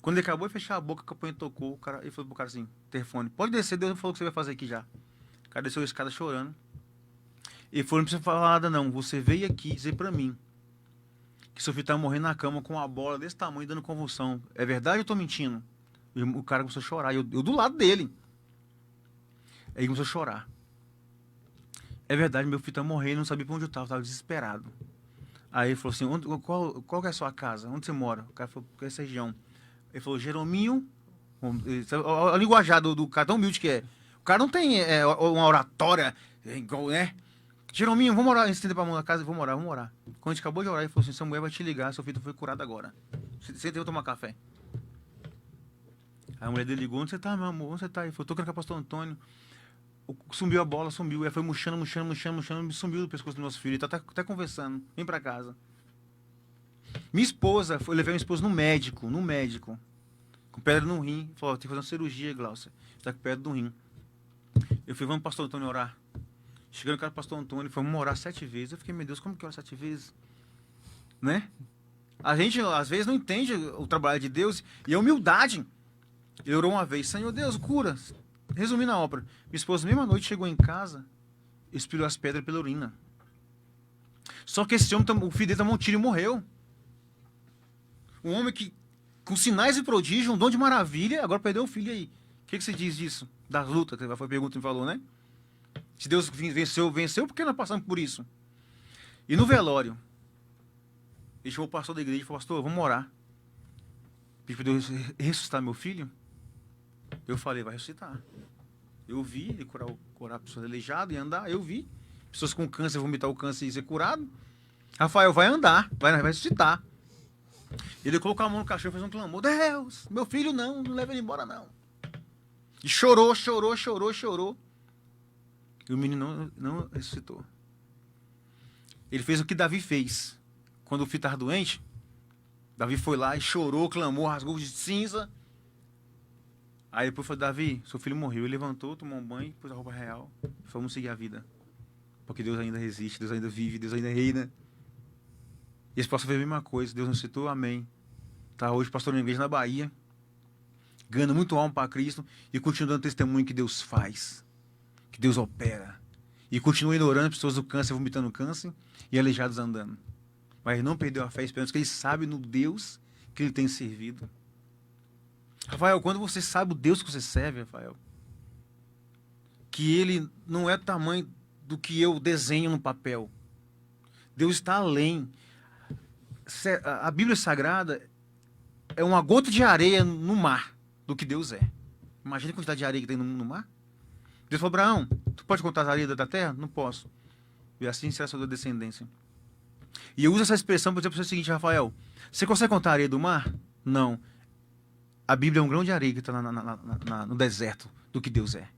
Quando ele acabou de fechar a boca, a campanha tocou. Ele falou pro cara assim: telefone, pode descer, Deus falou o que você vai fazer aqui já. O cara desceu a escada chorando. Ele falou: não precisa falar nada não, você veio aqui dizer pra mim que seu filho tá morrendo na cama com uma bola desse tamanho dando convulsão. É verdade ou eu tô mentindo? E o cara começou a chorar, eu do lado dele. Aí ele começou a chorar. É verdade, meu filho tá morrendo, não sabia pra onde eu tava desesperado. Aí ele falou assim: qual que é a sua casa? Onde você mora? O cara falou: qual é essa região? Ele falou: Jerominho. A linguajar do cara tão humilde que é. O cara não tem uma oratória igual, né? Jerominho, vamos morar. Estender pra mão da casa, vamos morar. Quando a gente acabou de orar, ele falou assim: sua mulher vai te ligar, seu filho foi curado agora. Senta e vou tomar café. Aí a mulher dele ligou: onde você tá, meu amor? Onde você tá? Ele falou: tô com o pastor Antônio. Sumiu a bola, sumiu. Aí foi murchando, sumiu do pescoço do nosso filho. Ele tá até conversando. Vem pra casa. Minha esposa, eu levei minha esposa no médico. Com pedra no rim. Falou: tem que fazer uma cirurgia, Glaucia. Tá com pedra no rim. Eu fui: vamos, pastor Antônio, orar. Chegando no cara do pastor Antônio, vamos orar 7 vezes. Eu fiquei: meu Deus, como que ora 7 vezes? né? A gente, às vezes, não entende o trabalho de Deus e a humildade. Ele orou uma vez, Senhor Deus, cura. Resumindo a ópera, minha esposa, mesma noite, chegou em casa, expirou as pedras pela urina. Só que esse homem, o filho dele tomou um tiro e morreu. Um homem que, com sinais e prodígio, um dom de maravilha, agora perdeu o filho aí. O que você diz disso? Das lutas, que foi a pergunta que me falou, né? Se Deus venceu, venceu, por que nós passamos por isso? E no velório, ele chamou o pastor da igreja e falou, pastor, vamos orar. Pediu para Deus ressuscitar meu filho. Eu falei, vai ressuscitar. Eu vi ele curar pessoas aleijadas e andar, eu vi. Pessoas com câncer, vomitar o câncer e ser curado. Rafael, vai andar, vai ressuscitar. Ele colocou a mão no cachorro e fez um clamor. Deus, meu filho não leva ele embora não. E chorou. E o menino não ressuscitou. Ele fez o que Davi fez. Quando o filho estava doente, Davi foi lá e chorou, clamou, rasgou de cinza. Aí depois falou, Davi, seu filho morreu. Ele levantou, tomou um banho, pôs a roupa real. Vamos seguir a vida. Porque Deus ainda resiste, Deus ainda vive, Deus ainda reina. E esse pastor fez a mesma coisa. Deus nos citou, amém. Está hoje pastor na igreja na Bahia. Ganhando muito alma para Cristo. E continua dando testemunho que Deus faz. Que Deus opera. E continua ignorando pessoas do câncer, vomitando câncer. E aleijados andando. Mas não perdeu a fé, esperando que ele sabe no Deus que ele tem servido. Rafael, quando você sabe o Deus que você serve, Rafael, que ele não é do tamanho do que eu desenho no papel. Deus está além. A Bíblia Sagrada é uma gota de areia no mar do que Deus é. Imagina a quantidade de areia que tem no mar. Deus falou, Abraão, tu pode contar as areias da terra? Não posso. E assim será a sua descendência. E eu uso essa expressão para dizer para você o seguinte, Rafael, você consegue contar a areia do mar? Não. A Bíblia é um grão de areia que está no deserto do que Deus é.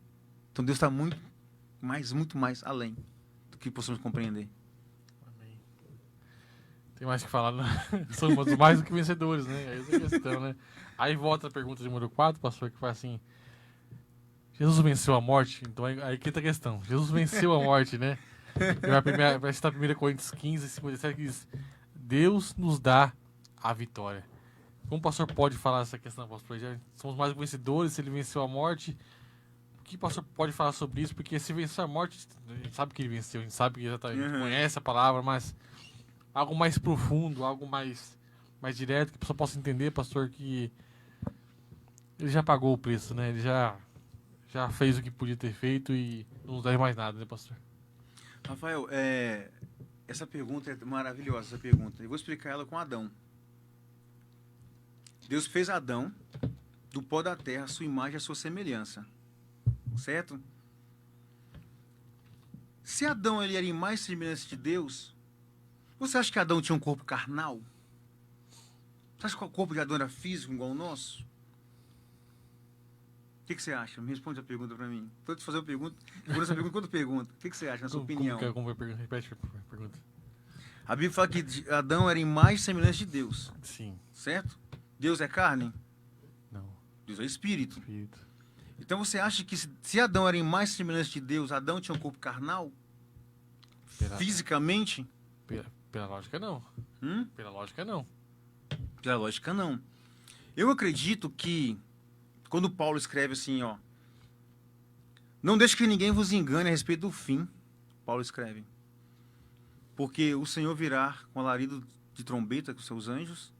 Então Deus está muito mais além do que possamos compreender. Amém. Tem mais que falar, né? Somos mais do que vencedores, né? Aí essa é a questão, né? Aí volta a pergunta de número 4, pastor, que faz assim, Jesus venceu a morte? Então aí que tá a questão. Jesus venceu a morte, né? Vai citar 1 Coríntios 15, 57, que diz, Deus nos dá a vitória. Como o pastor pode falar essa questão, pastor? Já somos mais vencedores, se ele venceu a morte. O que o pastor pode falar sobre isso? Porque se venceu a morte, a gente sabe que ele venceu, a gente sabe que exatamente, a gente conhece a palavra, mas algo mais profundo, algo mais direto, que a pessoa possa entender, pastor, que ele já pagou o preço, né? Ele já fez o que podia ter feito e não nos deve mais nada, né, pastor? Rafael, essa pergunta é maravilhosa, essa pergunta. Eu vou explicar ela com Adão. Deus fez Adão do pó da terra, a sua imagem e a sua semelhança. Certo? Se Adão ele era em mais semelhança de Deus, você acha que Adão tinha um corpo carnal? Você acha que o corpo de Adão era físico igual ao nosso? O que você acha? Me responde a pergunta para mim. Estou te fazendo a pergunta. Essa pergunta quando pergunta. O que você acha, na sua opinião? Como vai perguntar? Repete a pergunta. A Bíblia fala que Adão era em mais semelhança de Deus. Sim. Certo? Deus é carne? Não. Deus é espírito. Espírito. Então você acha que se Adão era em mais semelhança de Deus, Adão tinha um corpo carnal? Fisicamente? Pela lógica, não. Pela lógica, não. Pela lógica, não. Eu acredito que quando Paulo escreve assim, ó, não deixe que ninguém vos engane a respeito do fim, Paulo escreve, porque o Senhor virá com alarido de trombeta com seus anjos,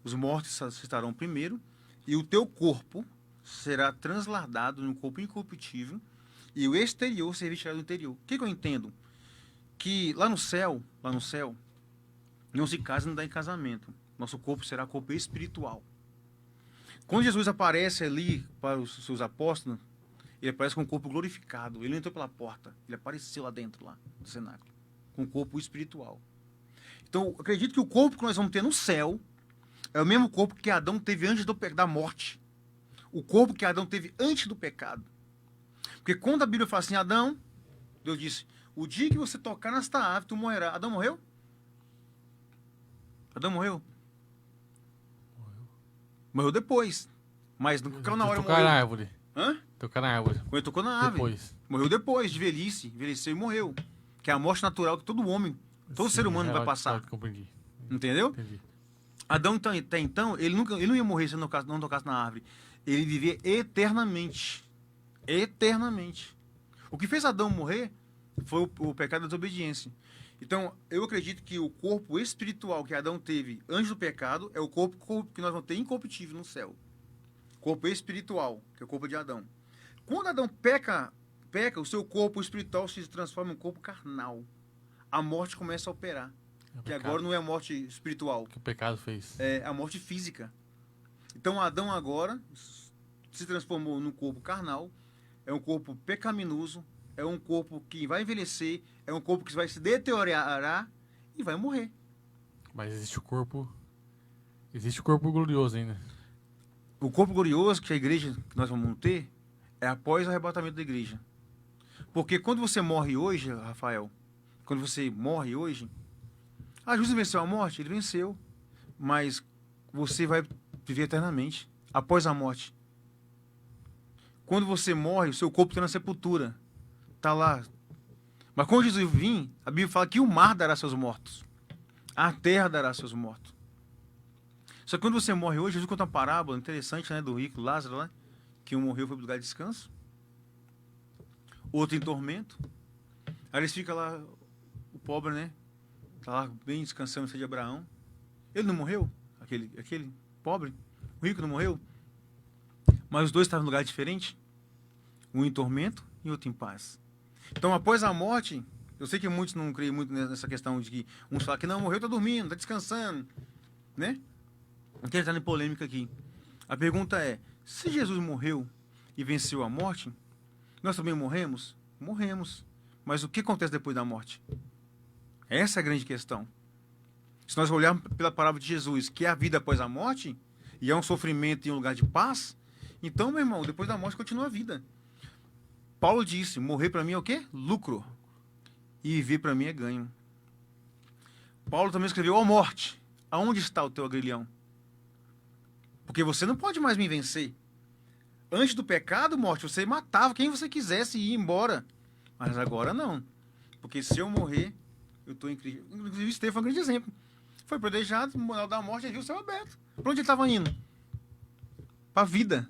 os mortos estarão primeiro, e o teu corpo será transladado num corpo incorruptível, e o exterior será retirado do interior. O que eu entendo? Que lá no céu, não se casa nem dá em casamento. Nosso corpo será corpo espiritual. Quando Jesus aparece ali para os seus apóstolos, ele aparece com o corpo glorificado. Ele não entrou pela porta, ele apareceu lá dentro, lá do cenáculo, com o corpo espiritual. Então, acredito que o corpo que nós vamos ter no céu é o mesmo corpo que Adão teve antes da morte. O corpo que Adão teve antes do pecado. Porque quando a Bíblia fala assim, Adão, Deus disse, o dia que você tocar nesta árvore, tu morrerá. Adão morreu? Adão morreu? Morreu depois. Mas não na hora tocar na árvore. Hã? Tocar na árvore. Quando ele tocou na árvore. Depois. Morreu depois, de velhice. Envelheceu e morreu. Que é a morte natural que todo homem, todo ser humano vai passar. Compreendi. Entendeu? Entendi. Adão, até então, ele não ia morrer se não tocasse na árvore. Ele vivia eternamente. Eternamente. O que fez Adão morrer foi o pecado da desobediência. Então, eu acredito que o corpo espiritual que Adão teve antes do pecado é o corpo que nós vamos ter incorruptível no céu. Corpo espiritual, que é o corpo de Adão. Quando Adão peca, o seu corpo espiritual se transforma em um corpo carnal. A morte começa a operar. Que agora não é a morte espiritual. O que o pecado fez. É a morte física. Então, Adão agora se transformou num corpo carnal. É um corpo pecaminoso. É um corpo que vai envelhecer. É um corpo que vai se deteriorar e vai morrer. Mas existe o corpo... Existe o corpo glorioso ainda. O corpo glorioso que a igreja que nós vamos ter é após o arrebatamento da igreja. Porque quando você morre hoje, Rafael, quando você morre hoje, Jesus venceu a morte? Ele venceu. Mas você vai viver eternamente após a morte. Quando você morre, o seu corpo está na sepultura. Está lá. Mas quando Jesus vir, a Bíblia fala que o mar dará seus mortos. A terra dará seus mortos. Só que quando você morre hoje, Jesus conta uma parábola interessante, né, do rico Lázaro, né, que um morreu e foi para o lugar de descanso. Outro em tormento. Aí eles ficam lá, o pobre, né, está lá bem descansando, de Abraão. Ele não morreu? Aquele pobre? O rico não morreu? Mas os dois estavam em lugar diferente. Um em tormento e outro em paz. Então, após a morte, eu sei que muitos não creem muito nessa questão de que uns falam que não, morreu, está dormindo, está descansando, né? Não quero entrar em polêmica aqui. A pergunta é, se Jesus morreu e venceu a morte, nós também morremos? Morremos. Mas o que acontece depois da morte? Essa é a grande questão. Se nós olharmos pela palavra de Jesus, que é a vida após a morte, e é um sofrimento em um lugar de paz, então, meu irmão, depois da morte continua a vida. Paulo disse, morrer para mim é o quê? Lucro. E viver para mim é ganho. Paulo também escreveu, ó morte, aonde está o teu aguilhão? Porque você não pode mais me vencer. Antes do pecado, morte, você matava quem você quisesse e ia embora. Mas agora não. Porque se eu morrer, eu estou em Cristo. Inclusive, Estevão foi um grande exemplo. Foi predejado, no final da morte, ele viu o céu aberto. Para onde ele estava indo? Para a vida.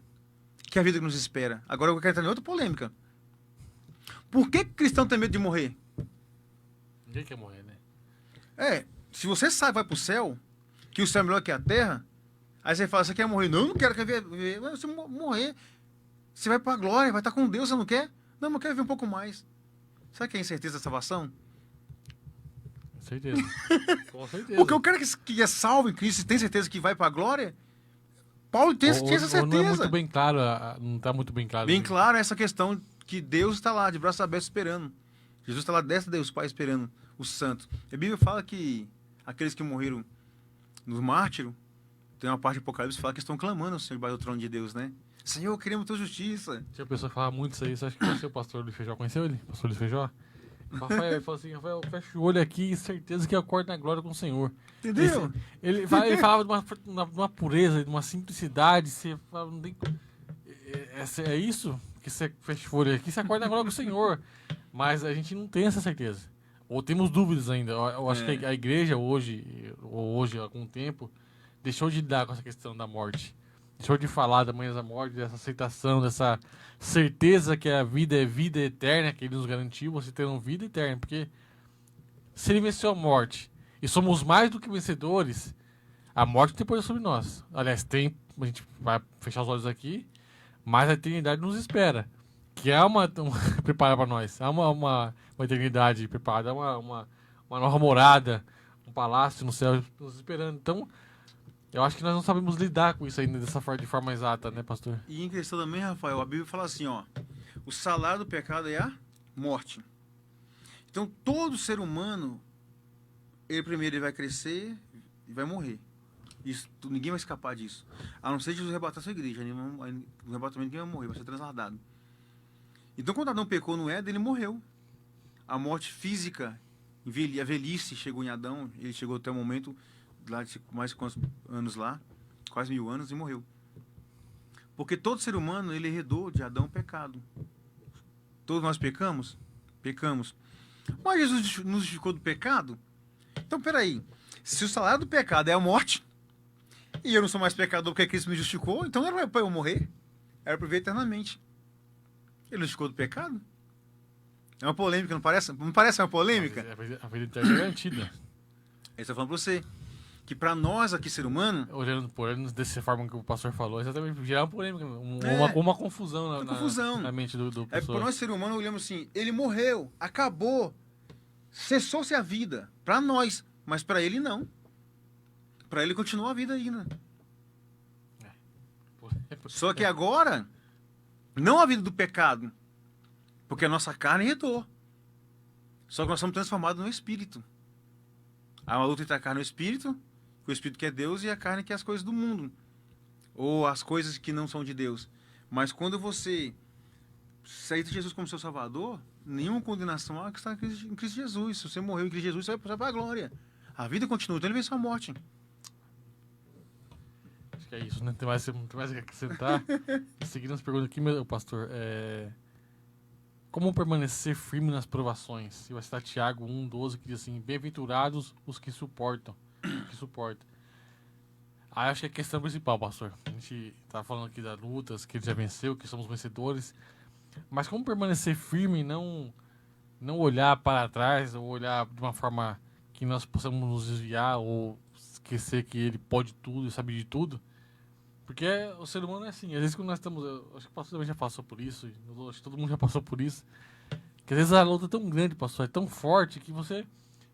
Que é a vida que nos espera. Agora eu quero entrar em outra polêmica. Por que cristão tem medo de morrer? Ninguém quer morrer, né? Se você sabe que vai pro céu, que o céu é melhor que a terra, aí você fala, você quer morrer? Não, eu não quero viver. Mas você morrer, você vai pra glória, vai estar com Deus, você não quer? Não, mas eu quero viver um pouco mais. Será que é incerteza da salvação? Com certeza. Com certeza. Porque o cara que é salvo em Cristo tem certeza que vai pra glória, Paulo tinha essa certeza. Não é muito bem claro, não está muito bem claro. Bem claro essa questão que Deus está lá, de braços abertos, esperando. Jesus está lá, desce Deus Pai, esperando os santos. A Bíblia fala que aqueles que morreram no mártiro, tem uma parte do Apocalipse que fala que estão clamando ao Senhor debaixo do trono de Deus, né? Senhor, queremos tua justiça. Tinha pessoa que falava muito isso aí, você acha que conheceu o pastor Luiz Feijó? Conheceu ele? Pastor Luiz Feijó? Rafael, ele falou assim, Rafael, fecha o olho aqui e certeza que eu acordo na glória com o Senhor. Entendeu? Ele falava de uma pureza, de uma simplicidade, você fala, não tem... É isso? Que você fecha o olho aqui, você acorda na glória com o Senhor. Mas a gente não tem essa certeza. Ou temos dúvidas ainda. Eu acho que a igreja hoje, ou hoje há algum tempo, deixou de lidar com essa questão da morte. Deixou de falar da manhã da morte, dessa aceitação, dessa certeza que a vida é vida eterna, que ele nos garantiu, você ter uma vida eterna. Porque se ele venceu a morte e somos mais do que vencedores, a morte não tem poder sobre nós. Aliás, a gente vai fechar os olhos aqui, mas a eternidade nos espera. Que é uma preparada para nós. Há uma eternidade preparada, uma nova morada, um palácio no céu nos esperando. Então, eu acho que nós não sabemos lidar com isso ainda de forma exata, né, pastor? E em questão também, Rafael, a Bíblia fala assim, ó, o salário do pecado é a morte. Então, todo ser humano, ele vai crescer e vai morrer. Isso, ninguém vai escapar disso. A não ser Jesus arrebatar a sua igreja. No arrebatamento ninguém vai morrer, vai ser transladado. Então, quando Adão pecou no Éden, ele morreu. A morte física, a velhice chegou em Adão, ele chegou até o momento, lá de mais quantos anos lá, quase 1000 anos, e morreu. Porque todo ser humano, ele herdou de Adão o pecado. Todos nós pecamos? Pecamos. Mas Jesus nos justificou do pecado? Então, peraí. Se o salário do pecado é a morte, e eu não sou mais pecador porque Cristo me justificou, então não era para eu morrer, era para viver eternamente. Ele justificou do pecado? É uma polêmica, não parece? Não parece uma polêmica? A vida eterna é garantida. Eu estou falando para você que para nós aqui, ser humano, Olhando por ele, dessa forma que o pastor falou, exatamente, gerar uma polêmica, É. uma confusão, confusão. na mente do é pessoa. para nós, ser humano, olhamos assim, ele morreu, acabou, cessou-se a vida, para nós, mas para ele não. Para ele continua a vida ainda. Só que agora, não a vida do pecado, porque a nossa carne herdou. Só que nós somos transformados no Espírito. Há uma luta entre a carne e o Espírito, o Espírito que é Deus e a carne que é as coisas do mundo. Ou as coisas que não são de Deus. Mas quando você aceita Jesus como seu Salvador, nenhuma condenação há que está em Cristo Jesus. Se você morreu em Cristo Jesus, você vai passar para a glória. A vida continua, então ele venceu a morte. Acho que é isso, né? Tem mais o que acrescentar. Seguindo as perguntas aqui, meu pastor, como permanecer firme nas provações? E vai citar Tiago 1,12, que diz assim, bem-aventurados os que suportam. Aí acho que é a questão principal, pastor. A gente tá falando aqui das lutas, que ele já venceu, que somos vencedores. Mas como permanecer firme e não olhar para trás, ou olhar de uma forma que nós possamos nos desviar, ou esquecer que ele pode tudo e sabe de tudo? Porque o ser humano é assim, às vezes quando nós estamos, acho que o pastor também já passou por isso, acho que todo mundo já passou por isso, que às vezes a luta é tão grande, pastor, é tão forte que você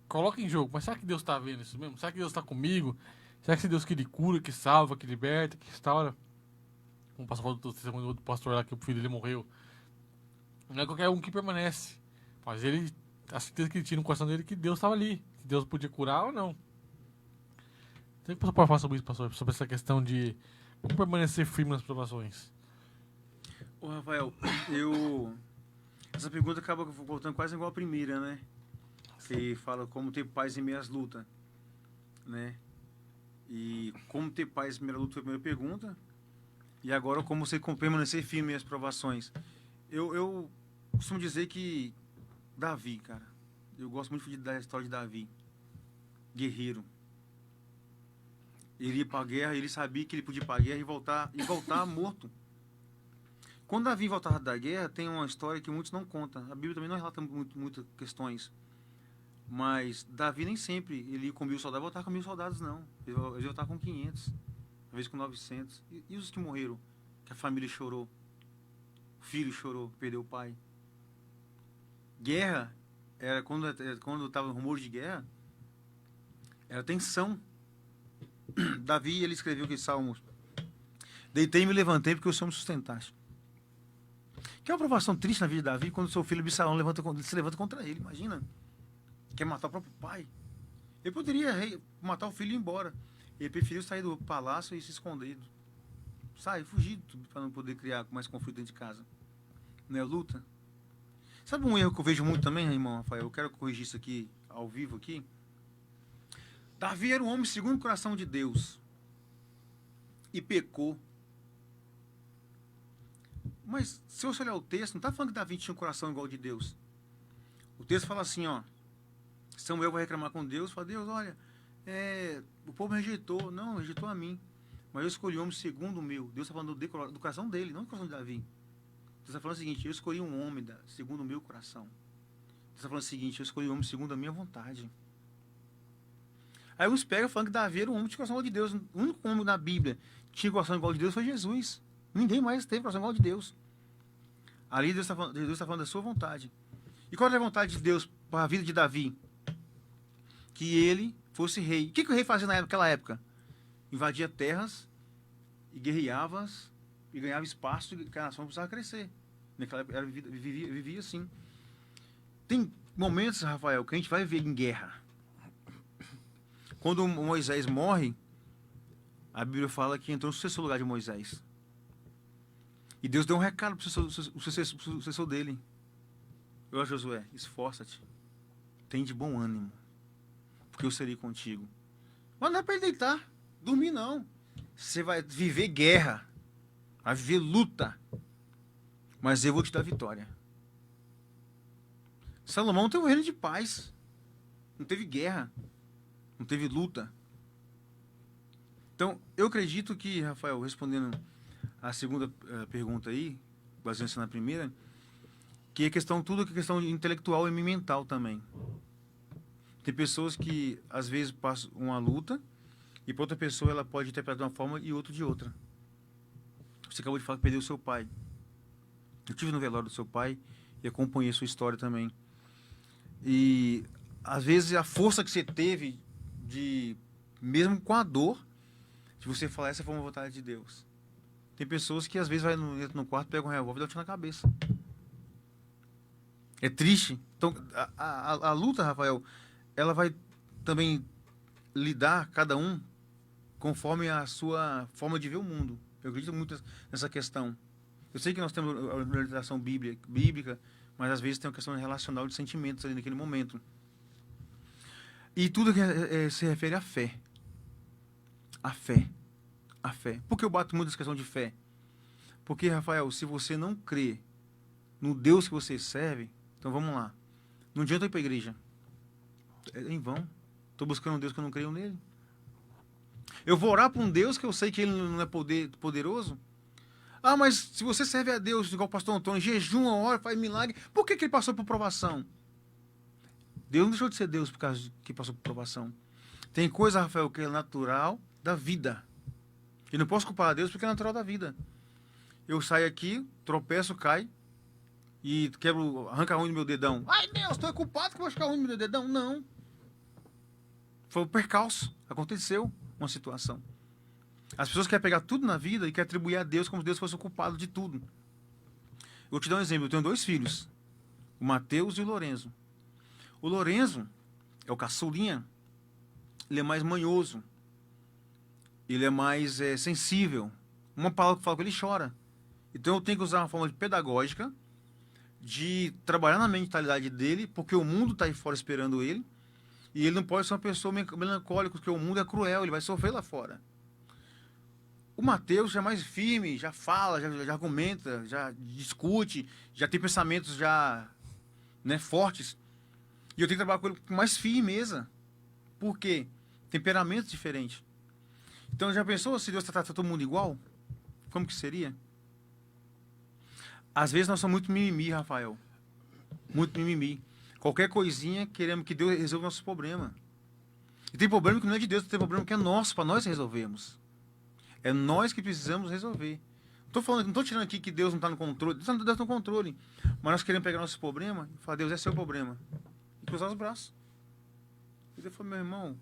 coloca em jogo, mas será que Deus está vendo isso mesmo? Será que Deus está comigo? Será que esse Deus que ele cura, que salva, que liberta, que restaura? Como o pastor falou do testemunho do pastor lá, que o filho dele morreu. Não é qualquer um que permanece, mas ele, a certeza que ele tinha no coração dele que Deus estava ali, que Deus podia curar ou não. Tem que falar sobre isso, pastor, sobre essa questão de como permanecer firme nas provações? Ô, Rafael, essa pergunta acaba voltando quase igual a primeira, né? Que fala como ter paz em meio às lutas, né? E como ter paz em meio à luta foi a primeira pergunta. E agora como você permanecer firme em meio às provações. Eu costumo dizer que Davi, cara, eu gosto muito da história de Davi, guerreiro. Ele ia para a guerra, ele sabia que ele podia ir para a guerra e voltar morto. Quando Davi voltava da guerra, tem uma história que muitos não contam. A Bíblia também não relata muitas questões. Mas Davi nem sempre ele ia com 1.000 soldados, voltava com 1.000 soldados, não. Ele voltava com 500, às vezes com 900. E os que morreram? Que a família chorou. O filho chorou, perdeu o pai. Guerra, era quando estava no rumor de guerra, era tensão. Davi, ele escreveu aqueles salmos: deitei e me levantei porque o Senhor me sustentaste. Que é uma provação triste na vida de Davi quando seu filho Absalão se levanta contra ele. Imagina, quer matar o próprio pai. Ele poderia matar o filho e ir embora. Ele preferiu sair do palácio e se esconder. Fugir para não poder criar mais conflito dentro de casa. Não é luta? Sabe um erro que eu vejo muito também, irmão Rafael? Eu quero corrigir isso aqui ao vivo aqui. Davi era um homem segundo o coração de Deus e pecou. Mas se você olhar o texto, não está falando que Davi tinha um coração igual ao de Deus. O texto fala assim, ó, Samuel vai reclamar com Deus, fala: Deus, olha, o povo me rejeitou, não, rejeitou a mim, mas eu escolhi um homem segundo o meu. Deus está falando do coração dele, não do coração de Davi. Deus está falando o seguinte: eu escolhi um homem segundo o meu coração. Deus está falando o seguinte: eu escolhi um homem segundo a minha vontade. Aí uns pegam falando que Davi era um homem de coração igual de Deus. O único homem na Bíblia que tinha coração igual de Deus foi Jesus. Ninguém mais teve coração igual de Deus. Ali Deus está falando da sua vontade. E qual era a vontade de Deus para a vida de Davi? Que ele fosse rei. O que o rei fazia naquela época? Invadia terras e guerreava e ganhava espaço que a nação precisava crescer. Naquela época vivia assim. Tem momentos, Rafael, que a gente vai ver em guerra. Quando Moisés morre, a Bíblia fala que entrou no sucessor lugar de Moisés. E Deus deu um recado para o sucessor dele. Eu, Josué, esforça-te. Tem de bom ânimo, porque eu serei contigo. Mas não é para ele deitar, dormir não. Você vai viver guerra, vai viver luta, mas eu vou te dar vitória. Salomão teve um reino de paz, não teve guerra. não teve luta. Então, eu acredito que, Rafael, respondendo a segunda pergunta aí, baseando-se na primeira, que é tudo que é questão intelectual e mental também. Tem pessoas que, às vezes, passam uma luta e para outra pessoa ela pode interpretar de uma forma e outra de outra. Você acabou de falar que perdeu o seu pai. Eu estive no velório do seu pai e acompanhei a sua história também. E, às vezes, a força que você teve, mesmo com a dor, de você falar, essa foi uma vontade de Deus. Tem pessoas que, às vezes, entram no quarto, pegam um revólver e dão um tiro na cabeça. É triste. Então, a luta, Rafael, ela vai também lidar, cada um, conforme a sua forma de ver o mundo. Eu acredito muito nessa questão. Eu sei que nós temos a orientação bíblica, mas às vezes tem uma questão relacional de sentimentos ali naquele momento. E tudo que se refere à fé. A fé. A fé. Por que eu bato muito nessa questão de fé? Porque, Rafael, se você não crê no Deus que você serve, então vamos lá. Não adianta ir para a igreja. É em vão. Estou buscando um Deus que eu não creio nele. Eu vou orar para um Deus que eu sei que ele não é poderoso. Ah, mas se você serve a Deus, igual o pastor Antônio, jejuma, ora, faz milagre, por que ele passou por provação? Deus não deixou de ser Deus por causa que passou por provação. Tem coisa, Rafael, que é natural da vida. E não posso culpar a Deus porque é natural da vida. Eu saio aqui, tropeço, caio e quebro, arranca a unha do meu dedão. Ai, Deus, tu é culpado que eu vou arrancar a unha do meu dedão? Não. Foi um percalço. Aconteceu uma situação. As pessoas querem pegar tudo na vida e querem atribuir a Deus como se Deus fosse o culpado de tudo. Eu vou te dar um exemplo. Eu tenho 2 filhos. O Mateus e o Lorenzo. O Lorenzo é o caçulinha. Ele é mais manhoso. Ele é mais sensível. Uma palavra que eu falo com ele, chora. Então eu tenho que usar uma forma pedagógica de trabalhar na mentalidade dele, porque o mundo está aí fora esperando ele. E ele não pode ser uma pessoa melancólica, porque o mundo é cruel, ele vai sofrer lá fora. O Mateus já é mais firme, já fala, já argumenta, já discute, já tem pensamentos fortes. E eu tenho que trabalhar com ele com mais firmeza. Por quê? Temperamentos diferentes. Então, já pensou se Deus trata todo mundo igual? Como que seria? Às vezes nós somos muito mimimi, Rafael. Muito mimimi. Qualquer coisinha, queremos que Deus resolva o nosso problema. E tem problema que não é de Deus, tem problema que é nosso, para nós resolvermos. É nós que precisamos resolver. Não estou tirando aqui que Deus não está no controle. Deus está no controle. Mas nós queremos pegar nosso problema e falar, Deus, é seu problema. E cruzar os braços. E Deus falou, meu irmão,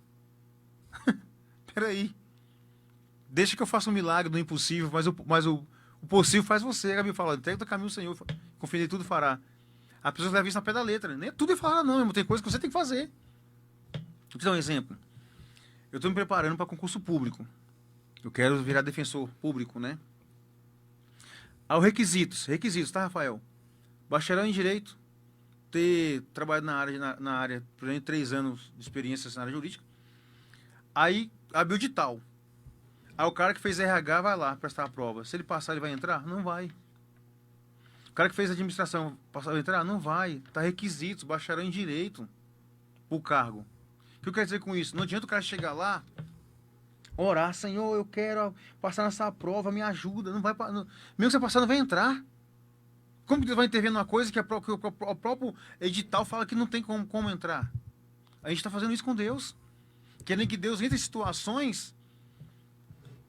peraí. Deixa que eu faça um milagre do impossível, mas o possível faz você. A Gabi fala, entrega o teu caminho, Senhor. Confia em tudo fará. As pessoas levam isso na pé da letra. Nem tudo é falar, não, irmão. Tem coisa que você tem que fazer. Vou te dar um exemplo. Eu estou me preparando para concurso público. Eu quero virar defensor público, né? Há os requisitos, tá, Rafael? Bacharel em Direito, ter trabalhado na área por exemplo, 3 anos de experiência na área jurídica. Aí, abriu de tal. Aí o cara que fez RH vai lá prestar a prova. Se ele passar, ele vai entrar? Não vai. O cara que fez administração vai entrar? Não vai. Tá requisitos, bacharel em Direito pro cargo. O que eu quero dizer com isso? Não adianta o cara chegar lá, orar, Senhor, eu quero passar nessa prova, me ajuda. Não vai, não, mesmo que você passar, não vai entrar. Como que Deus vai intervir numa coisa que o próprio edital fala que não tem como entrar? A gente está fazendo isso com Deus. Querendo que Deus entre em situações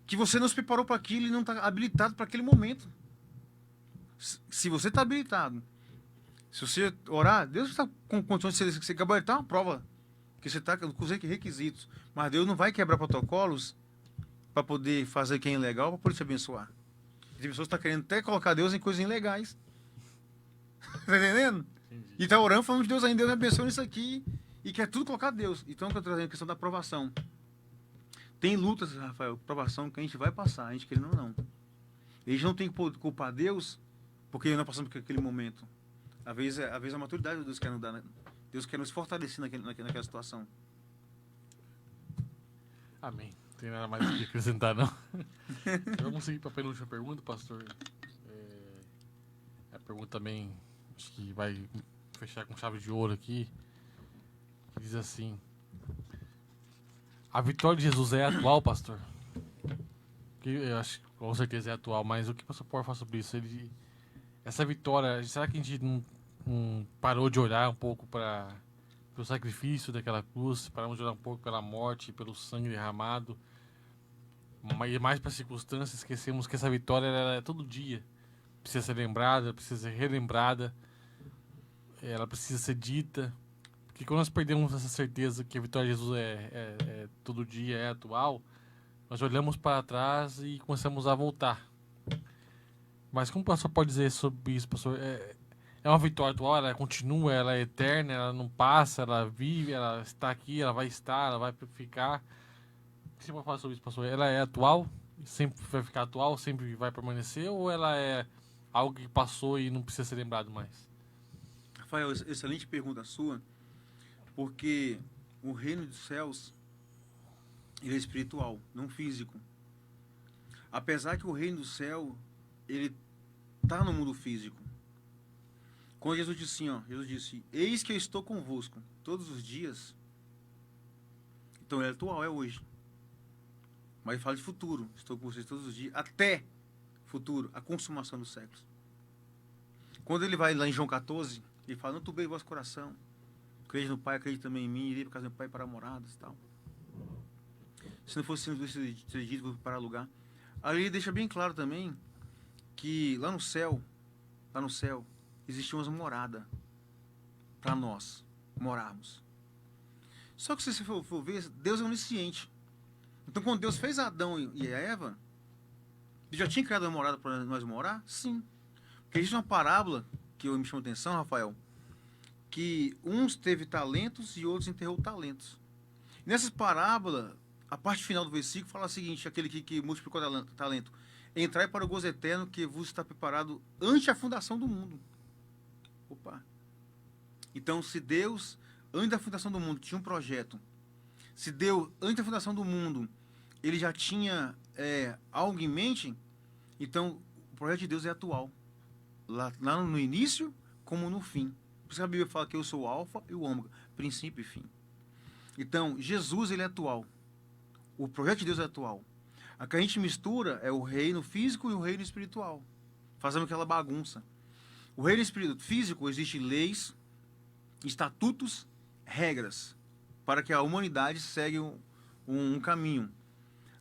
que você não se preparou para aquilo e não está habilitado para aquele momento. Se você está habilitado, se você orar, Deus está com condições de você gabaritar uma prova que você está com os requisitos. Mas Deus não vai quebrar protocolos para poder fazer quem é legal, para poder te abençoar. Tem pessoas que estão querendo até colocar Deus em coisas ilegais. Tá entendendo? Entendi. E tá orando, falando de Deus ainda, Deus me abençoa nisso aqui. E quer tudo colocar Deus. Então, eu estou trazendo a questão da aprovação. Tem lutas, Rafael, aprovação que a gente vai passar, a gente querendo ou não. A gente não tem que culpar Deus porque nós passamos por aquele momento. Às vezes a maturidade de Deus quer nos dar, né? Deus quer nos fortalecer naquela situação. Amém. Não tem nada mais que acrescentar, não. Vamos seguir para a penúltima pergunta, pastor. A pergunta também, acho que vai fechar com chave de ouro aqui. Diz assim: A vitória de Jesus é atual, pastor? Eu acho que com certeza é atual, mas o que o pastor pode falar sobre isso? Essa vitória, será que a gente não parou de olhar um pouco para o sacrifício daquela cruz, paramos de olhar um pouco pela morte, pelo sangue derramado, e mais para as circunstâncias, esquecemos que essa vitória ela é todo dia, precisa ser lembrada, precisa ser relembrada, ela precisa ser dita, porque quando nós perdemos essa certeza que a vitória de Jesus é todo dia, é atual, nós olhamos para trás e começamos a voltar. Mas como o pastor pode dizer sobre isso, pastor? É uma vitória atual, ela continua, ela é eterna, ela não passa, ela vive, ela está aqui, ela vai estar, ela vai ficar. O que você pode falar sobre isso, pastor? Ela é atual? Sempre vai ficar atual? Sempre vai permanecer? Ou ela é algo que passou e não precisa ser lembrado mais? Rafael, excelente pergunta sua, porque o reino dos céus ele é espiritual, não físico. Apesar que o reino do céu ele está no mundo físico. Quando Jesus disse assim, ó, Jesus disse, eis que eu estou convosco todos os dias. Então é atual, é hoje. Mas ele fala de futuro. Estou com vocês todos os dias, até futuro, a consumação dos séculos. Quando ele vai lá em João 14, ele fala, não turbei o vosso coração. Crede no Pai, acredite também em mim, irei para casa do meu Pai para moradas e tal. Se não fosse ser dito, vou preparar lugar. Aí ele deixa bem claro também que lá no céu, existia uma morada para nós morarmos. Só que se você for ver, Deus é onisciente. Então quando Deus fez Adão e a Eva, Ele já tinha criado uma morada para nós morar? Sim. Porque existe uma parábola que me chamou a atenção, Rafael, que uns teve talentos e outros enterrou talentos. E nessas parábolas, a parte final do versículo fala o seguinte, aquele que multiplicou talento, entrai para o gozo eterno que vos está preparado antes da fundação do mundo. Opa! Então, se Deus, antes da fundação do mundo, tinha um projeto, se Deus, antes da fundação do mundo, ele já tinha algo em mente, então o projeto de Deus é atual. Lá no início, como no fim. Por isso que a Bíblia fala que eu sou o alfa e o ômega, princípio e fim. Então, Jesus, ele é atual. O projeto de Deus é atual. A que a gente mistura é o reino físico e o reino espiritual. Fazendo aquela bagunça. O reino físico existem leis, estatutos, regras, para que a humanidade segue um caminho.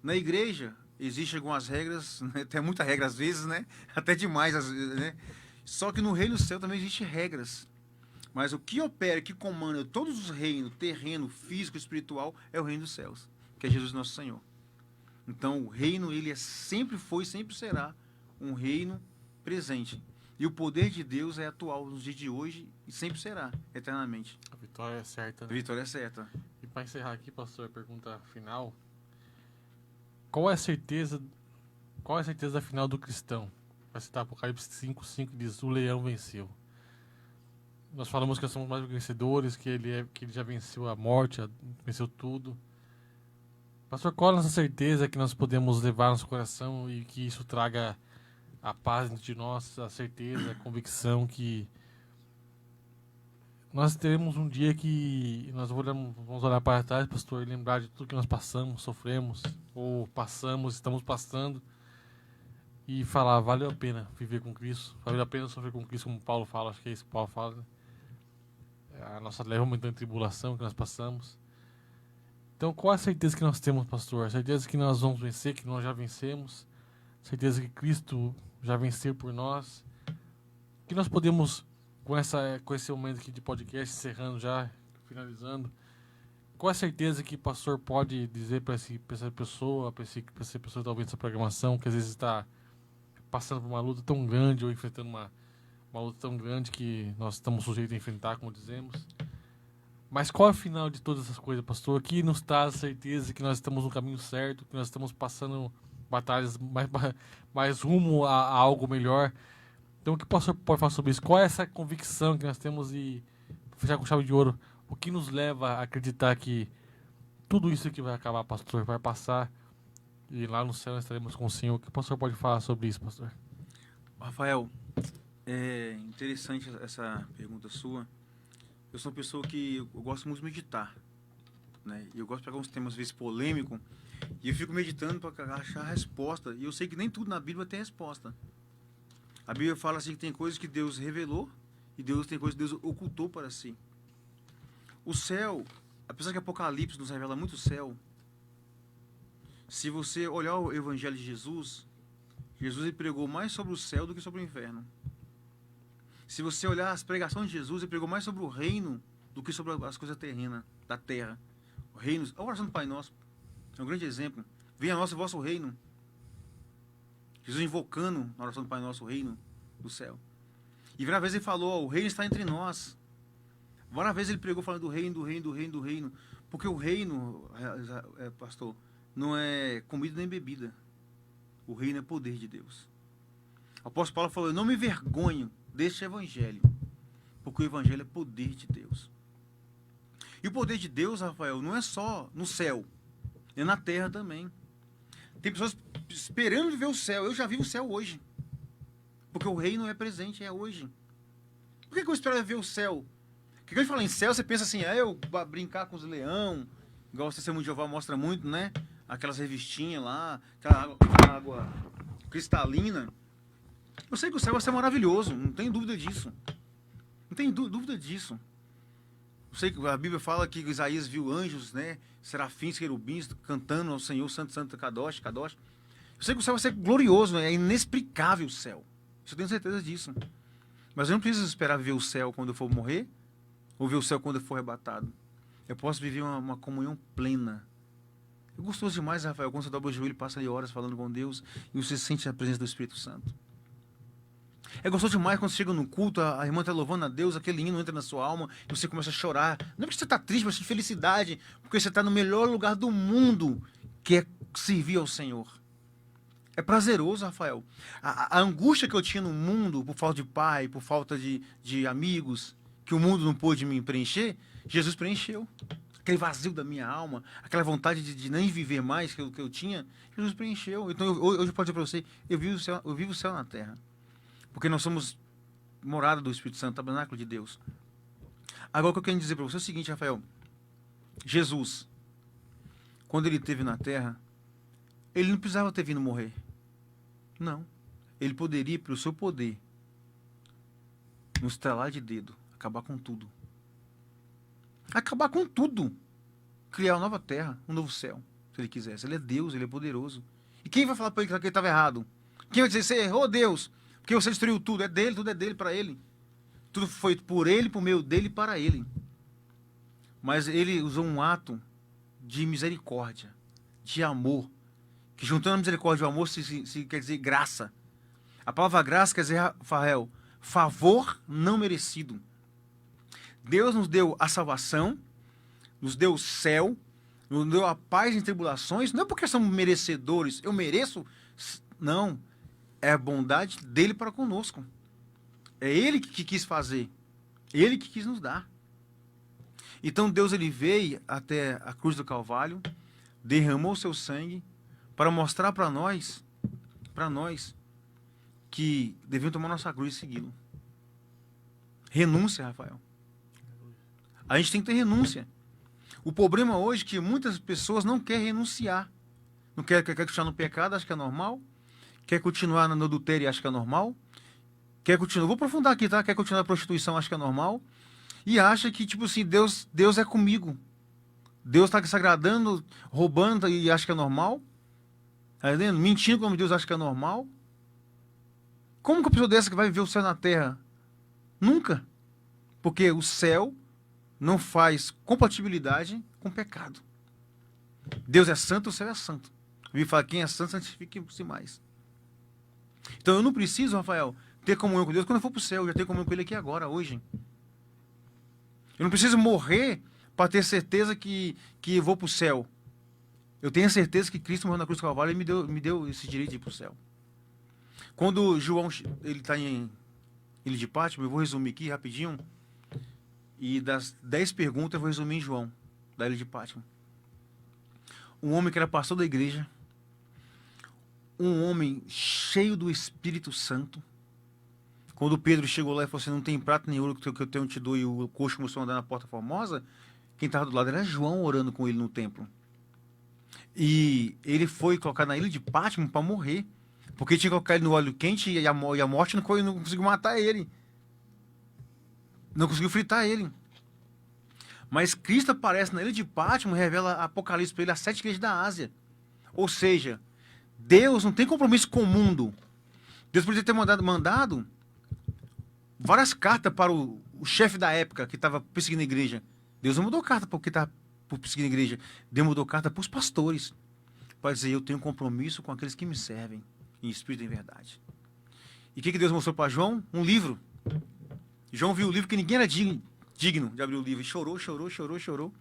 Na igreja, existem algumas regras, né? Tem muita regra às vezes, né? Até demais, às vezes, né? Só que no reino do céu também existem regras. Mas o que opera, que comanda todos os reinos, terreno, físico e espiritual, é o reino dos céus, que é Jesus nosso Senhor. Então, o reino, ele sempre foi e sempre será um reino presente. E o poder de Deus é atual nos dias de hoje e sempre será, eternamente. A vitória é certa, né? A vitória é certa. E para encerrar aqui, pastor, a pergunta final. Qual é a certeza da final do cristão? Vai citar Apocalipse 5:5, diz, o leão venceu. Nós falamos que nós somos mais vencedores, que ele já venceu a morte, venceu tudo. Pastor, qual é a nossa certeza que nós podemos levar no nosso coração e que isso traga a paz dentro de nós, a certeza, a convicção que nós teremos um dia que nós vamos olhar para trás, pastor, e lembrar de tudo que nós passamos, sofremos, ou passamos, estamos passando, e falar, valeu a pena viver com Cristo, valeu a pena sofrer com Cristo, como Paulo fala, acho que é isso que Paulo fala, né? A nossa leva muita tribulação que nós passamos. Então, qual a certeza que nós temos, pastor? A certeza que nós vamos vencer, que nós já vencemos, a certeza que Cristo já venceu por nós, que nós podemos, com esse momento aqui de podcast, encerrando já, finalizando, qual a certeza que o pastor pode dizer para essa pessoa, para essa pessoa que está ouvindo essa programação, que às vezes está passando por uma luta tão grande ou enfrentando uma luta tão grande que nós estamos sujeitos a enfrentar, como dizemos. Mas qual é o final de todas essas coisas, pastor? O que nos traz a certeza que nós estamos no caminho certo, que nós estamos passando batalhas mais rumo a algo melhor? Então, o que o pastor pode falar sobre isso? Qual é essa convicção que nós temos e fechar com chave de ouro? O que nos leva a acreditar que tudo isso aqui vai acabar, pastor, vai passar e lá no céu nós estaremos com o Senhor? O que o pastor pode falar sobre isso, pastor? Rafael, é interessante essa pergunta sua. Eu sou uma pessoa que eu gosto muito de meditar. né? E eu gosto de pegar uns temas, às vezes, polêmicos, e eu fico meditando para achar a resposta. E eu sei que nem tudo na Bíblia tem resposta. A Bíblia fala assim que tem coisas que Deus revelou e tem coisas que Deus ocultou para si. O céu, apesar que Apocalipse nos revela muito o céu, se você olhar o Evangelho de Jesus, Jesus ele pregou mais sobre o céu do que sobre o inferno. Se você olhar as pregações de Jesus, ele pregou mais sobre o reino do que sobre as coisas terrenas, da terra. O reino, a oração do Pai Nosso é um grande exemplo. Venha a nosso e vosso reino. Jesus invocando na oração do Pai Nosso o reino do céu. E várias vezes ele falou, o reino está entre nós. Várias vezes ele pregou falando do reino, do reino, do reino, do reino. Porque o reino, pastor, não é comida nem bebida. O reino é poder de Deus. O apóstolo Paulo falou, eu não me envergonho deste evangelho. Porque o evangelho é poder de Deus. E o poder de Deus, Rafael, não é só no céu. É na terra também. Tem pessoas esperando ver o céu. Eu já vi o céu hoje. Porque o reino é presente, é hoje. Por que eu espero ver o céu? Porque quando a gente fala em céu, você pensa assim, eu brincar com os leão, igual o Testemunho de Jeová mostra muito, né? Aquelas revistinhas lá, aquela água cristalina. Eu sei que o céu vai ser maravilhoso, não tenho dúvida disso. Não tenho dúvida disso. Eu sei que a Bíblia fala que Isaías viu anjos, né? Serafins, querubins, cantando ao Senhor, Santo, Santo, Kadosh, Kadosh. Eu sei que o céu vai ser glorioso, é inexplicável o céu. Eu tenho certeza disso. Mas eu não preciso esperar ver o céu quando eu for morrer, ou ver o céu quando eu for arrebatado. Eu posso viver uma comunhão plena. É gostoso demais, Rafael, quando você dobra o joelho e passa ali horas falando com Deus, e você sente a presença do Espírito Santo. É gostoso demais quando você chega no culto, a irmã está louvando a Deus, aquele hino entra na sua alma e você começa a chorar. Não é porque você está triste, mas de felicidade, porque você está no melhor lugar do mundo, que é servir ao Senhor. É prazeroso, Rafael. A angústia que eu tinha no mundo, por falta de pai, por falta de amigos, que o mundo não pôde me preencher, Jesus preencheu. Aquele vazio da minha alma, aquela vontade de nem viver mais que eu tinha, Jesus preencheu. Então, hoje eu posso dizer para você, eu vivo o céu na terra. Porque nós somos morada do Espírito Santo, tabernáculo de Deus. Agora, o que eu quero dizer para você é o seguinte, Rafael. Jesus, quando ele esteve na terra, ele não precisava ter vindo morrer. Não. Ele poderia, pelo seu poder, no estalar de dedo, acabar com tudo. Acabar com tudo. Criar uma nova terra, um novo céu, se ele quisesse. Ele é Deus, ele é poderoso. E quem vai falar para ele que ele estava errado? Quem vai dizer, você errou, Deus? Porque você destruiu tudo. É dele, tudo é dele, para ele. Tudo foi por ele, por meio dele e para ele. Mas ele usou um ato de misericórdia, de amor. Que juntando a misericórdia e o amor se quer dizer graça. A palavra graça quer dizer, Rafael, favor não merecido. Deus nos deu a salvação, nos deu o céu, nos deu a paz em tribulações. Não é porque somos merecedores, eu mereço. Não. É a bondade dele para conosco. É ele que quis fazer. Ele que quis nos dar. Então Deus ele veio até a cruz do Calvário, derramou seu sangue para mostrar para nós, que devemos tomar nossa cruz e segui-lo. Renúncia, Rafael. A gente tem que ter renúncia. O problema hoje é que muitas pessoas não querem renunciar. Não quer continuar no pecado, acho que é normal. Quer continuar no adultério, acho que é normal. Quer continuar, vou aprofundar aqui, tá? Quer continuar na prostituição, acho que é normal. E acha que, tipo assim, Deus é comigo. Deus está se agradando, roubando e acha que é normal. Tá entendendo? Mentindo como Deus acha que é normal. Como que uma pessoa dessa que vai viver o céu na terra? Nunca. Porque o céu não faz compatibilidade com o pecado. Deus é santo, o céu é santo. A Bíblia fala, quem é santo, santifique-se mais. Então eu não preciso, Rafael, ter comunhão com Deus quando eu for para o céu. Eu já tenho comunhão com Ele aqui agora, hoje. Eu não preciso morrer para ter certeza que eu vou para o céu. Eu tenho a certeza que Cristo morreu na cruz do Calvário e me deu esse direito de ir para o céu. Quando João ele está em Ilha de Pátimo, eu vou resumir aqui rapidinho. E das 10 perguntas eu vou resumir em João, da Ilha de Pátimo. Um homem que era pastor da igreja, um homem cheio do Espírito Santo. Quando Pedro chegou lá e falou assim, não tem prata nem ouro que eu tenho te dou, e o coxo começou a andar na Porta Formosa, quem estava do lado era João orando com ele no templo. E ele foi colocado na ilha de Pátimo para morrer. Porque tinha que colocar ele no óleo quente e a morte não conseguiu matar ele. Não conseguiu fritar ele. Mas Cristo aparece na ilha de Pátimo e revela Apocalipse para ele as 7 igrejas da Ásia. Ou seja, Deus não tem compromisso com o mundo. Deus poderia ter mandado várias cartas para o chefe da época que estava perseguindo a igreja. Deus não mandou carta para o que estava perseguindo a igreja. Deus mandou carta para os pastores. Para dizer, eu tenho compromisso com aqueles que me servem em espírito e em verdade. E o que Deus mostrou para João? Um livro. João viu o livro que ninguém era digno de abrir o livro. E chorou, chorou, chorou, chorou.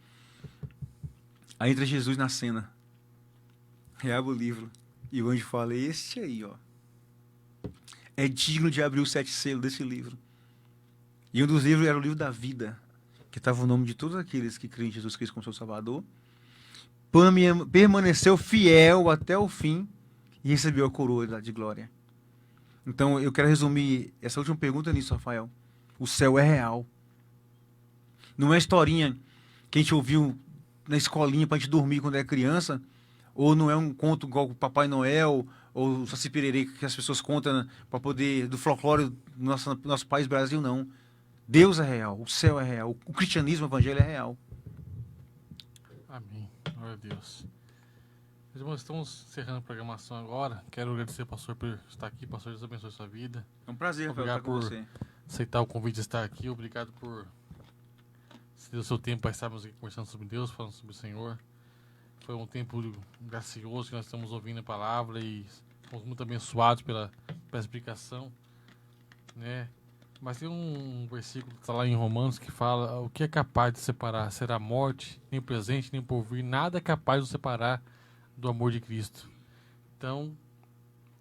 Aí entra Jesus na cena. Reabre o livro. E o anjo fala, este aí, ó. É digno de abrir os 7 selos desse livro. E um dos livros era o livro da vida. Que estava o nome de todos aqueles que creem em Jesus Cristo como seu Salvador. Permaneceu fiel até o fim. E recebeu a coroa de glória. Então, eu quero resumir essa última pergunta nisso, Rafael. O céu é real. Não é historinha que a gente ouviu na escolinha para a gente dormir quando era criança, ou não é um conto igual o Papai Noel, ou o Saci Pererê que as pessoas contam para poder, do folclore do nosso país, Brasil, não. Deus é real, o céu é real, o cristianismo, o evangelho é real. Amém. Glória a Deus. Meus irmãos, estamos encerrando a programação agora. Quero agradecer ao pastor por estar aqui. Pastor, Deus abençoe a sua vida. É um prazer, Rafael, Obrigado estar com por você. aceitar o convite de estar aqui. Obrigado por ceder o seu tempo para estarmos aqui conversando sobre Deus, falando sobre o Senhor. Foi um tempo gracioso que nós estamos ouvindo a palavra e fomos muito abençoados pela explicação, né? Mas tem um versículo que está lá em Romanos que fala: o que é capaz de separar? Será a morte, nem o presente, nem o porvir, nada é capaz de nos separar do amor de Cristo. Então,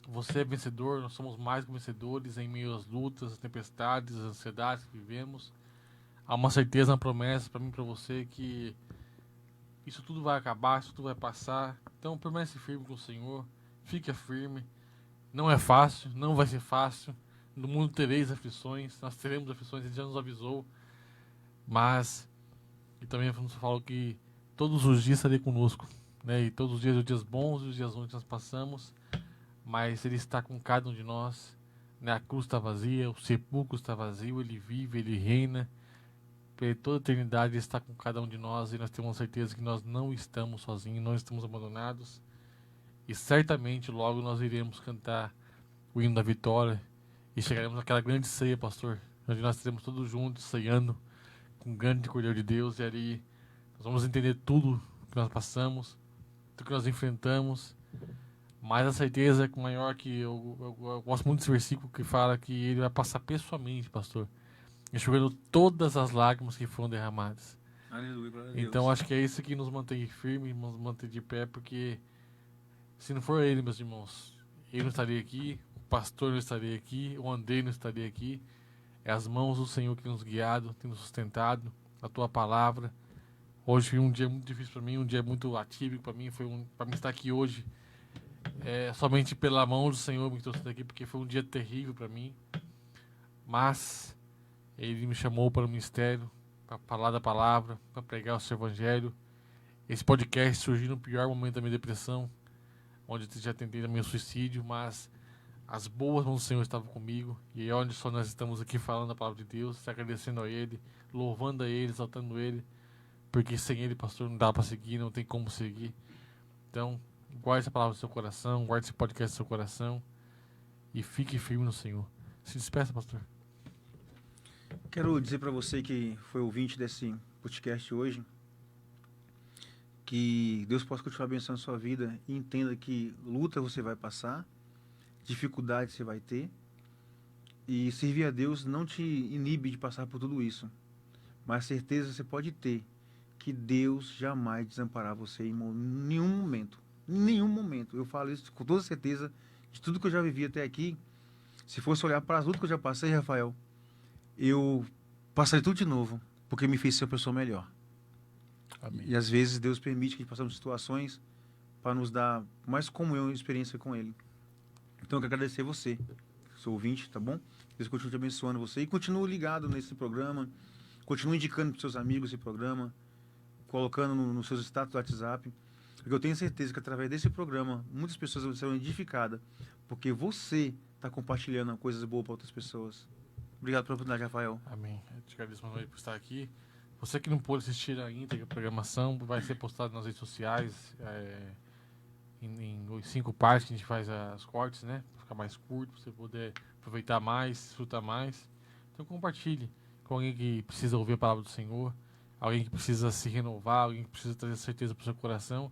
você é vencedor, nós somos mais que vencedores em meio às lutas, às tempestades, às ansiedades que vivemos. Há uma certeza, uma promessa para mim e para você que isso tudo vai acabar, isso tudo vai passar. Então, permanece firme com o Senhor, fique firme. Não é fácil, não vai ser fácil. No mundo tereis aflições, nós teremos aflições, ele já nos avisou. Mas, e também nos falou que todos os dias estarei conosco, né? E todos os dias bons e os dias ruins que nós passamos, mas ele está com cada um de nós, né? A cruz está vazia, o sepulcro está vazio, ele vive, ele reina. Por toda a eternidade ele está com cada um de nós e nós temos certeza que nós não estamos sozinhos, não estamos abandonados. E certamente logo nós iremos cantar o hino da vitória e chegaremos naquela grande ceia, pastor, onde nós estaremos todos juntos ceando com o grande Cordeiro de Deus, e ali nós vamos entender tudo que nós passamos, tudo que nós enfrentamos. Mas a certeza é maior que eu gosto muito desse versículo que fala que ele vai passar pessoalmente, pastor, enxugando todas as lágrimas que foram derramadas. Aleluia, glória a Deus. Então acho que é isso que nos mantém firme, nos mantém de pé, porque se não for ele, meus irmãos, eu não estaria aqui, o pastor não estaria aqui, o Andrei não estaria aqui. É as mãos do Senhor que nos guiado, tem nos sustentado, a tua palavra. Hoje foi um dia muito difícil para mim, um dia muito atípico para mim, para mim estar aqui hoje. Somente pela mão do Senhor me trouxe daqui, porque foi um dia terrível para mim. Mas ele me chamou para o ministério, para falar da palavra, para pregar o seu evangelho. Esse podcast surgiu no pior momento da minha depressão, onde eu já tentei também o suicídio, mas as boas mãos do Senhor estavam comigo, e é onde só nós estamos aqui falando a palavra de Deus, agradecendo a Ele, louvando a Ele, exaltando Ele, porque sem Ele, pastor, não dá para seguir, não tem como seguir. Então, guarde essa palavra no seu coração, guarde esse podcast no seu coração, e fique firme no Senhor. Se despeça, pastor. Quero dizer para você que foi ouvinte desse podcast hoje, que Deus possa continuar abençoando a sua vida e entenda que luta você vai passar, dificuldade você vai ter, e servir a Deus não te inibe de passar por tudo isso, mas certeza você pode ter que Deus jamais desamparar você em nenhum momento. Eu falo isso com toda certeza, de tudo que eu já vivi até aqui. Se fosse olhar para as lutas que eu já passei, Rafael, eu passaria tudo de novo, porque me fez ser uma pessoa melhor. Amém. E às vezes Deus permite que passemos situações para nos dar mais comunhão e experiência com Ele. Então eu quero agradecer você, sou ouvinte, tá bom? Deus continue te abençoando você e continue ligado nesse programa, continue indicando para seus amigos esse programa. colocando nos seus status do WhatsApp. Porque eu tenho certeza que através desse programa, muitas pessoas serão edificadas, porque você está compartilhando coisas boas para outras pessoas. Obrigado pela oportunidade, Rafael. Amém. Eu te agradeço mais uma vez por estar aqui. Você que não pôde assistir a íntegra programação, vai ser postado nas redes sociais, em 5 partes que a gente faz as cortes, né? Para ficar mais curto, para você poder aproveitar mais, desfrutar mais. Então compartilhe com alguém que precisa ouvir a palavra do Senhor, alguém que precisa se renovar, alguém que precisa trazer certeza para o seu coração.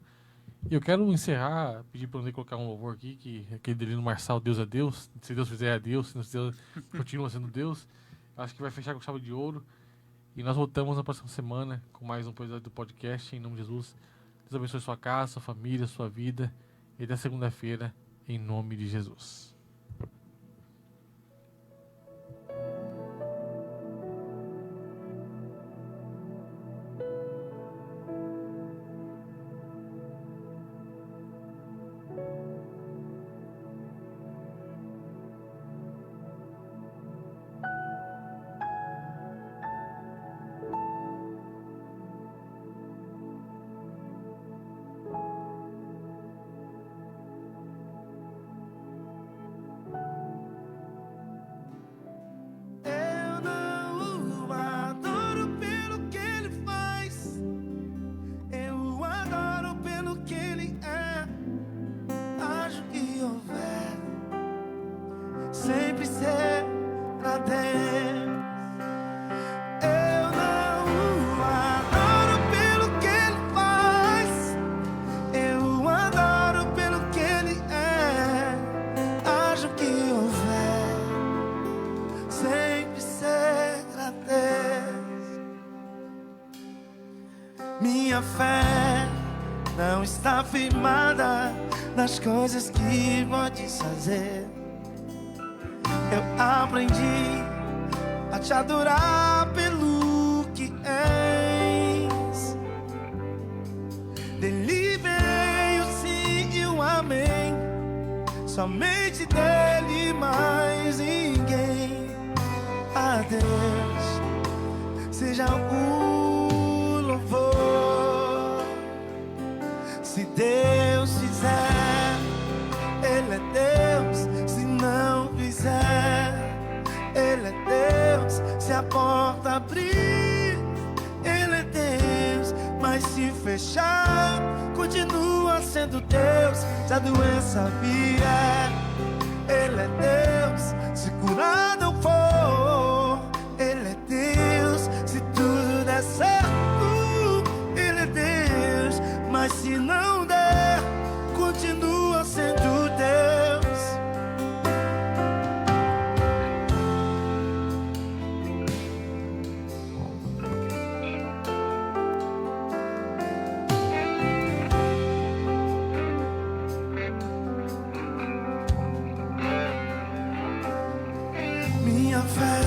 E eu quero encerrar, pedir para o André colocar um louvor aqui, que aquele dele no Marçal, Deus é Deus. Se Deus fizer é Deus, se não fizer, continua sendo Deus. Acho que vai fechar com chave de ouro. E nós voltamos na próxima semana com mais um episódio do podcast, em nome de Jesus. Deus abençoe sua casa, sua família, sua vida. E até segunda-feira, em nome de Jesus. Sempre ser pra Deus. Eu não o adoro pelo que ele faz, eu o adoro pelo que ele é. Haja o que houver, sempre ser pra Deus. Minha fé não está firmada nas coisas que podes fazer. Eu aprendi a te adorar pelo que és. Dele veio o sim e o amém, somente dele, mais ninguém. A Deus seja o louvor. Se Deus fizer, Ele é Deus. Se não fizer, Ele é Deus. Se a porta abrir, Ele é Deus. Mas se fechar, continua sendo Deus. Se a doença vier, Ele é Deus. Se curar não for, Ele é Deus. Se tudo der certo, Ele é Deus. Mas se não der, continua sendo Deus. Minha fé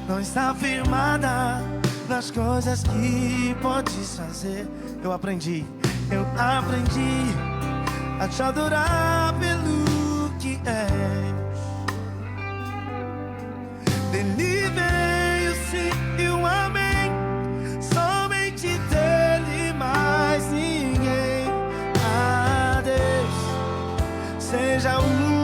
não está firmada nas coisas que podes fazer. Eu aprendi a te adorar pelo que és. Dele veio o sim e o amém, somente dele, mais ninguém. A Deus seja o